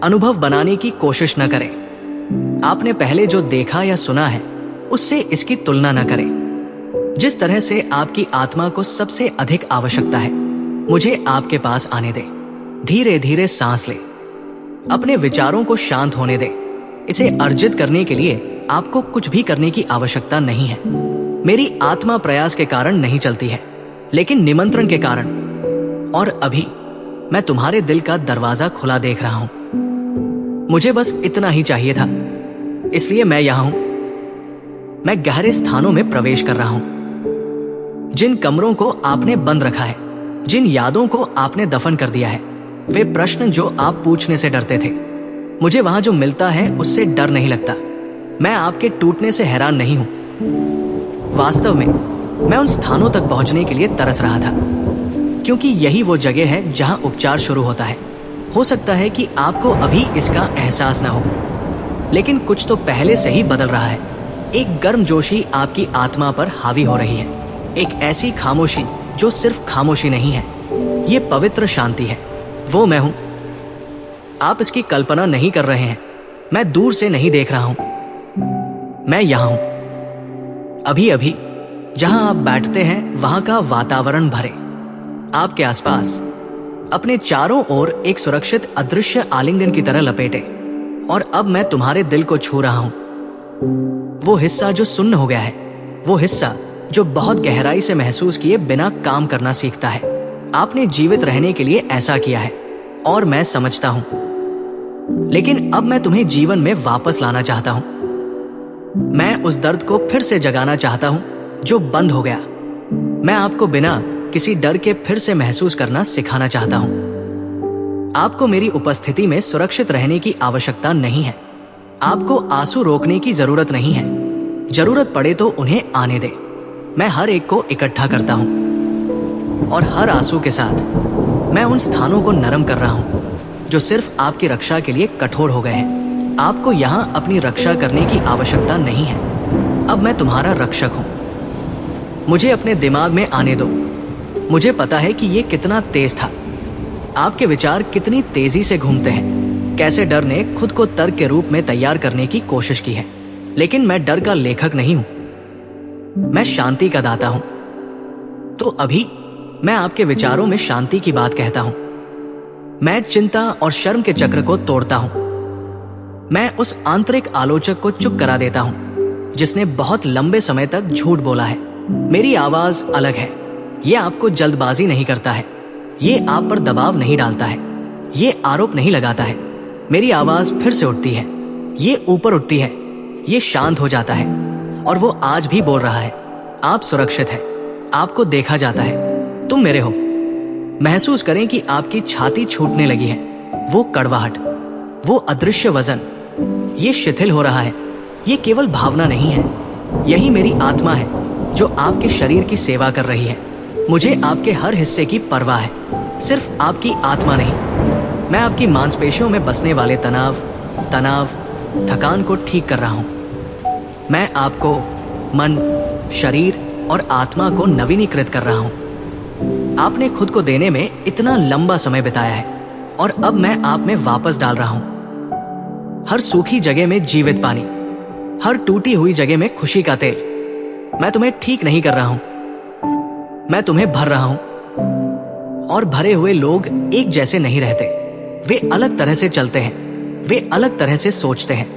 अनुभव बनाने की कोशिश न करें। आपने पहले जो देखा या सुना है उससे इसकी तुलना न करें। जिस तरह से आपकी आत्मा को सबसे अधिक आवश्यकता है, मुझे आपके पास आने दे। धीरे धीरे सांस ले, अपने विचारों को शांत होने दे। इसे अर्जित करने के लिए आपको कुछ भी करने की आवश्यकता नहीं है। मेरी आत्मा प्रयास के कारण नहीं चलती है, लेकिन निमंत्रण के कारण। और अभी मैं तुम्हारे दिल का दरवाजा खुला देख रहा हूं। मुझे बस इतना ही चाहिए था, इसलिए मैं यहां हूं। मैं गहरे स्थानों में प्रवेश कर रहा हूं। जिन कमरों को आपने बंद रखा है, जिन यादों को आपने दफन कर दिया है, वे प्रश्न जो आप पूछने से डरते थे, मुझे वहां जो मिलता है उससे डर नहीं लगता। मैं आपके टूटने से हैरान नहीं हूं। वास्तव में मैं उन स्थानों तक पहुंचने के लिए तरस रहा था, क्योंकि यही वो जगह है जहां उपचार शुरू होता है। हो सकता है कि आपको अभी इसका एहसास ना हो, लेकिन कुछ तो पहले से ही बदल रहा है। एक गर्मजोशी आपकी आत्मा पर हावी हो रही है, एक ऐसी खामोशी जो सिर्फ खामोशी नहीं है, ये पवित्र शांति है। वो मैं हूं। आप इसकी कल्पना नहीं कर रहे हैं। मैं दूर से नहीं देख रहा हूं, मैं यहां हूं। अभी अभी जहां आप बैठते हैं वहां का वातावरण भरे, आपके आसपास, अपने चारों ओर एक सुरक्षित अदृश्य आलिंगन की तरह लपेटे। और अब मैं तुम्हारे दिल को छू रहा हूं। वो हिस्सा जो सुन्न हो गया है, वो हिस्सा जो बहुत गहराई से महसूस किए बिना काम करना सीखता है। आपने जीवित रहने के लिए ऐसा किया है, और मैं समझता हूं, लेकिन अब मैं तुम्हें जीवन में वापस लाना चाहता हूं। मैं उस दर्द को फिर से जगाना चाहता हूं जो बंद हो गया। मैं आपको बिना किसी डर के फिर से महसूस करना सिखाना चाहता हूं। आपको मेरी उपस्थिति में सुरक्षित रहने की आवश्यकता नहीं है। आपको आंसू रोकने की जरूरत नहीं है। जरूरत पड़े तो उन्हें आने दे। मैं हर एक को इकट्ठा करता हूं, और हर आंसू के साथ मैं उन स्थानों को नरम कर रहा हूं जो सिर्फ आपकी रक्षा के लिए कठोर हो गए हैं। आपको यहाँ अपनी रक्षा करने की आवश्यकता नहीं है। अब मैं तुम्हारा रक्षक हूँ। मुझे अपने दिमाग में आने दो। मुझे पता है कि ये कितना तेज था। आपके विचार कितनी तेजी से घूमते हैं। कैसे डर ने खुद को तर्क के रूप में तैयार करने की कोशिश की है। लेकिन मैं डर का लेखक नहीं हूं, मैं शांति का दाता हूं। तो अभी मैं आपके विचारों में शांति की बात कहता हूं। मैं चिंता और शर्म के चक्र को तोड़ता हूं। मैं उस आंतरिक आलोचक को चुप करा देता हूं जिसने बहुत लंबे समय तक झूठ बोला है। मेरी आवाज अलग है। यह आपको जल्दबाजी नहीं करता है। ये आप पर दबाव नहीं डालता है। ये आरोप नहीं लगाता है। मेरी आवाज फिर से उठती है। ये ऊपर उठती है। ये शांत हो जाता है। और वो आज भी बोल रहा है, आप सुरक्षित हैं। आपको देखा जाता है। तुम मेरे हो। महसूस करें कि आपकी छाती छूटने लगी है। वो कड़वाहट, वो अदृश्य वजन, ये शिथिल हो रहा है। ये केवल भावना नहीं है। यही मेरी आत्मा है जो आपके शरीर की सेवा कर रही है। मुझे आपके हर हिस्से की परवाह है, सिर्फ आपकी आत्मा नहीं। मैं आपकी मांसपेशियों में बसने वाले तनाव, थकान को ठीक कर रहा हूं। मैं आपको मन, शरीर और आत्मा को नवीनीकृत कर रहा हूं। आपने खुद को देने में इतना लंबा समय बिताया है और अब मैं आप में वापस डाल रहा हूं। हर सूखी जगह में जीवित पानी, हर टूटी हुई जगह में खुशी का तेल। मैं तुम्हें ठीक नहीं कर रहा हूं, मैं तुम्हें भर रहा हूं। और भरे हुए लोग एक जैसे नहीं रहते। वे अलग तरह से चलते हैं। वे अलग तरह से सोचते हैं।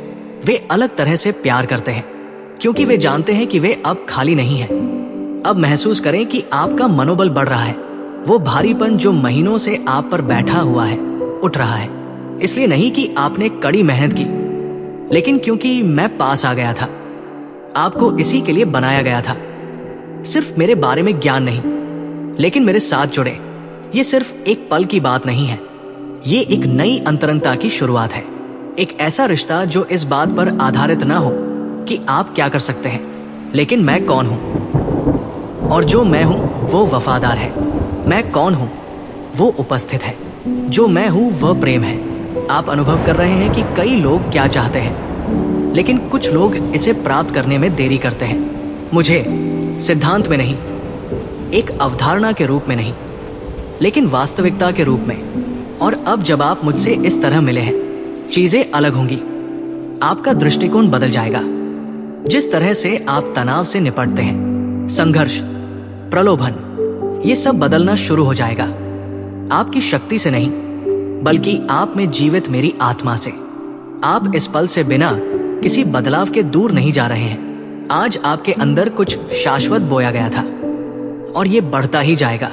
वे अलग तरह से प्यार करते हैं, क्योंकि वे जानते हैं कि वे अब खाली नहीं हैं। अब महसूस करें कि आपका मनोबल बढ़ रहा है। वो भारीपन जो महीनों से आप पर बैठा हुआ है उठ रहा है। इसलिए नहीं कि आपने कड़ी मेहनत की, लेकिन क्योंकि मैं पास आ गया था। आपको इसी के लिए बनाया गया था। सिर्फ मेरे बारे में ज्ञान नहीं, लेकिन मेरे साथ जुड़े। ये सिर्फ एक पल की बात नहीं है। ये एक नई अंतरंगता की शुरुआत है। एक ऐसा रिश्ता जो इस बात पर आधारित ना हो कि आप क्या कर सकते हैं, लेकिन मैं कौन हूं। और जो मैं हूं वो वफादार है। मैं कौन हूं वो उपस्थित है। जो मैं हूं वह प्रेम है। आप अनुभव कर रहे हैं कि कई लोग क्या चाहते हैं, लेकिन कुछ लोग इसे प्राप्त करने में देरी करते हैं। मुझे सिद्धांत में नहीं, एक अवधारणा के रूप में नहीं, लेकिन वास्तविकता के रूप में। और अब जब आप मुझसे इस तरह मिले हैं, चीजें अलग होंगी। आपका दृष्टिकोण बदल जाएगा। जिस तरह से आप तनाव से निपटते हैं, संघर्ष, प्रलोभन, ये सब बदलना शुरू हो जाएगा। आपकी शक्ति से नहीं, बल्कि आप में जीवित मेरी आत्मा से। आप इस पल से बिना किसी बदलाव के दूर नहीं जा रहे हैं। आज आपके अंदर कुछ शाश्वत बोया गया था और ये बढ़ता ही जाएगा।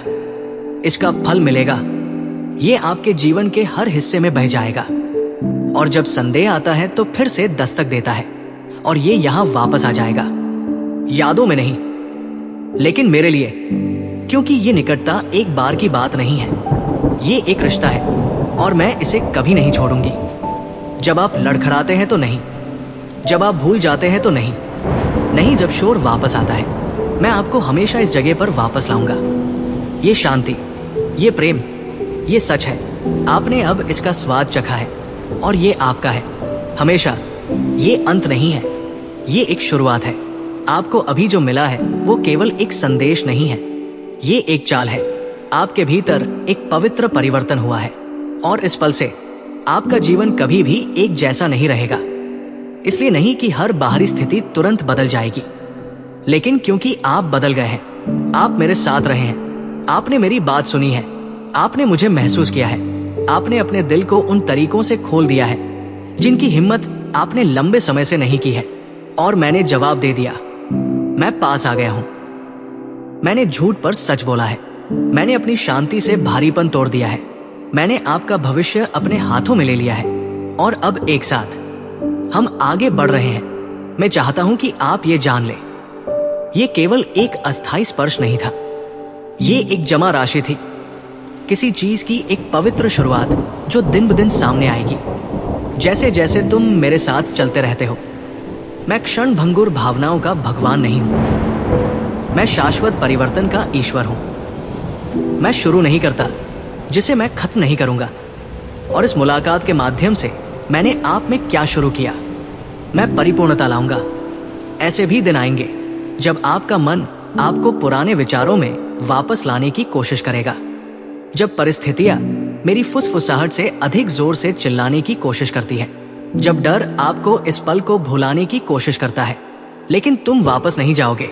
इसका फल मिलेगा। ये आपके जीवन के हर हिस्से में बह जाएगा। और जब संदेह आता है तो फिर से दस्तक देता है और ये यहां वापस आ जाएगा। यादों में नहीं, लेकिन मेरे लिए, क्योंकि ये निकटता एक बार की बात नहीं है। ये एक रिश्ता है और मैं इसे कभी नहीं छोड़ूंगी। जब आप लड़खड़ाते हैं तो नहीं, जब आप भूल जाते हैं तो नहीं, नहीं जब शोर वापस आता है, मैं आपको हमेशा इस जगह पर वापस लाऊंगा। ये शांति, ये प्रेम, ये सच है। आपने अब इसका स्वाद चखा है और ये आपका है हमेशा। ये अंत नहीं है, ये एक शुरुआत है। आपको अभी जो मिला है वो केवल एक संदेश नहीं है, ये एक चाल है। आपके भीतर एक पवित्र परिवर्तन हुआ है और इस पल से आपका जीवन कभी भी एक जैसा नहीं रहेगा। इसलिए नहीं कि हर बाहरी स्थिति तुरंत बदल जाएगी, लेकिन क्योंकि आप बदल गए हैं। आप मेरे साथ रहे हैं। आपने मेरी बात सुनी है। आपने मुझे महसूस किया है। आपने अपने दिल को उन तरीकों से खोल दिया है जिनकी हिम्मत आपने लंबे समय से नहीं की है। और मैंने जवाब दे दिया। मैं पास आ गया हूं। मैंने झूठ पर सच बोला है। मैंने अपनी शांति से भारीपन तोड़ दिया है। मैंने आपका भविष्य अपने हाथों में ले लिया है और अब एक साथ हम आगे बढ़ रहे हैं। मैं चाहता हूं कि आप ये जान लें, ये केवल एक अस्थायी स्पर्श नहीं था। ये एक जमा राशि थी, किसी चीज की एक पवित्र शुरुआत जो दिन ब दिन सामने आएगी जैसे जैसे तुम मेरे साथ चलते रहते हो। मैं क्षण भंगुर भावनाओं का भगवान नहीं हूं, मैं शाश्वत परिवर्तन का ईश्वर हूं। मैं शुरू नहीं करता जिसे मैं खत्म नहीं करूंगा। और इस मुलाकात के माध्यम से मैंने आप में क्या शुरू किया, मैं परिपूर्णता लाऊंगा। ऐसे भी दिन आएंगे जब आपका मन आपको पुराने विचारों में वापस लाने की कोशिश करेगा, जब परिस्थितियां मेरी फुसफुसाहट से अधिक जोर से चिल्लाने की कोशिश करती है, जब डर आपको इस पल को भुलाने की कोशिश करता है, लेकिन तुम वापस नहीं जाओगे,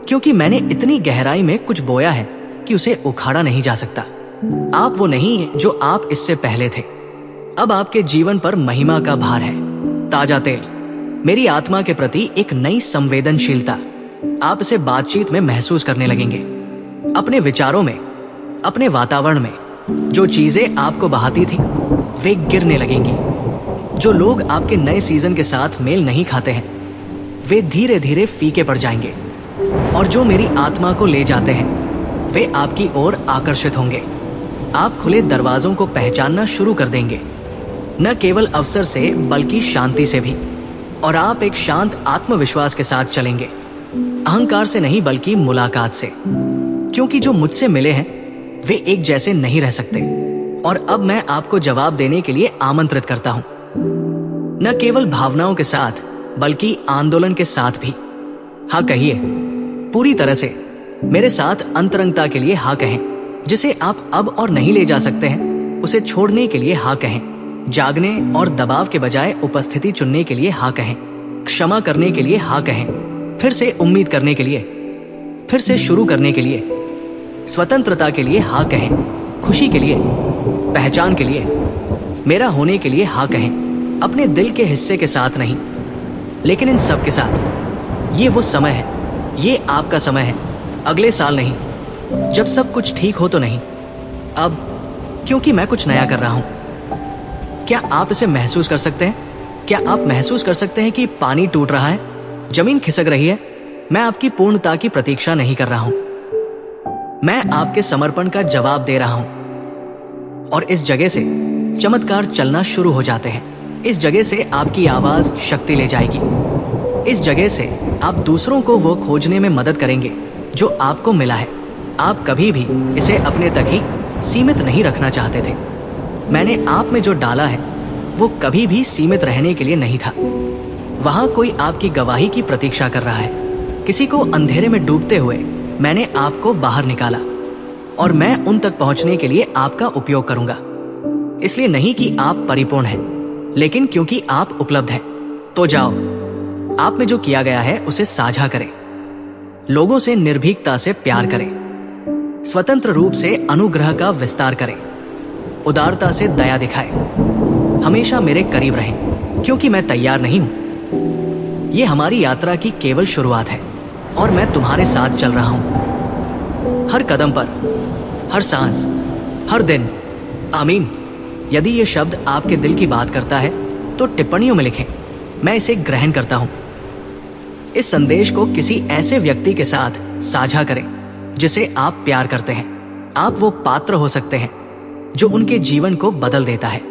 क्योंकि मैंने इतनी गहराई में कुछ बोया है कि उसे उखाड़ा नहीं जा सकता। आप वो नहीं है जो आप इससे पहले थे। अब आपके जीवन पर महिमा का भार है, ताजा तेल, मेरी आत्मा के प्रति एक नई संवेदनशीलता। आप इसे बातचीत में महसूस करने लगेंगे, अपने विचारों में, अपने वातावरण में। जो चीजें आपको बहाती थी वे गिरने लगेंगी। जो लोग आपके नए सीजन के साथ मेल नहीं खाते हैं वे धीरे धीरे फीके पड़ जाएंगे, और जो मेरी आत्मा को ले जाते हैं वे आपकी ओर आकर्षित होंगे। आप खुले दरवाजों को पहचानना शुरू कर देंगे, न केवल अवसर से बल्कि शांति से भी। और आप एक शांत आत्मविश्वास के साथ चलेंगे, अहंकार से नहीं बल्कि मुलाकात से, क्योंकि जो मुझसे मिले हैं वे एक जैसे नहीं रह सकते। और अब मैं आपको जवाब देने के लिए आमंत्रित करता हूं, न केवल भावनाओं के साथ बल्कि आंदोलन के साथ भी। हाँ कहिए, पूरी तरह से मेरे साथ अंतरंगता के लिए हाँ कहें। जिसे आप अब और नहीं ले जा सकते हैं उसे छोड़ने के लिए हाँ कहें। जागने और दबाव के बजाय उपस्थिति चुनने के लिए हाँ कहें। क्षमा करने के लिए हाँ कहें। फिर से उम्मीद करने के लिए, फिर से शुरू करने के लिए, स्वतंत्रता के लिए हाँ कहें। खुशी के लिए, पहचान के लिए, मेरा होने के लिए हाँ कहें। अपने दिल के हिस्से के साथ नहीं, लेकिन इन सब के साथ। ये वो समय है, ये आपका समय है। अगले साल नहीं, जब सब कुछ ठीक हो तो नहीं, अब, क्योंकि मैं कुछ नया कर रहा हूं। क्या आप इसे महसूस कर सकते हैं? क्या आप महसूस कर सकते हैं कि पानी टूट रहा है, जमीन खिसक रही है? मैं आपकी पूर्णता की प्रतीक्षा नहीं कर रहा हूं, मैं आपके समर्पण का जवाब दे रहा हूं। और इस जगह से चमत्कार चलना शुरू हो जाते हैं। इस जगह से आपकी आवाज शक्ति ले जाएगी। इस जगह से आप दूसरों को वो खोजने में मदद करेंगे जो आपको मिला है। आप कभी भी इसे अपने तक ही सीमित नहीं रखना चाहते थे। मैंने आप में जो डाला है वो कभी भी सीमित रहने के लिए नहीं था। वहां कोई आपकी गवाही की प्रतीक्षा कर रहा है। किसी को अंधेरे में डूबते हुए मैंने आपको बाहर निकाला, और मैं उन तक पहुंचने के लिए आपका उपयोग करूंगा। इसलिए नहीं कि आप परिपूर्ण हैं, लेकिन क्योंकि आप उपलब्ध हैं। तो जाओ, आप में जो किया गया है उसे साझा करें। लोगों से निर्भीकता से प्यार करें। स्वतंत्र रूप से अनुग्रह का विस्तार करें। उदारता से दया दिखाएं। हमेशा मेरे करीब रहें, क्योंकि मैं तैयार नहीं हूं। ये हमारी यात्रा की केवल शुरुआत है, और मैं तुम्हारे साथ चल रहा हूं, हर कदम पर, हर सांस, हर दिन। आमीन। यदि ये शब्द आपके दिल की बात करता है तो टिप्पणियों में लिखें, मैं इसे ग्रहण करता हूं। इस संदेश को किसी ऐसे व्यक्ति के साथ साझा करें जिसे आप प्यार करते हैं। आप वो पात्र हो सकते हैं जो उनके जीवन को बदल देता है।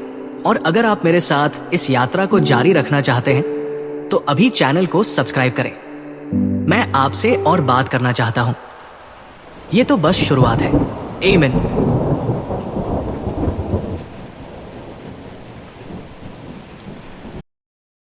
और अगर आप मेरे साथ इस यात्रा को जारी रखना चाहते हैं तो अभी चैनल को सब्सक्राइब करें। मैं आपसे और बात करना चाहता हूं। ये तो बस शुरुआत है। आमीन।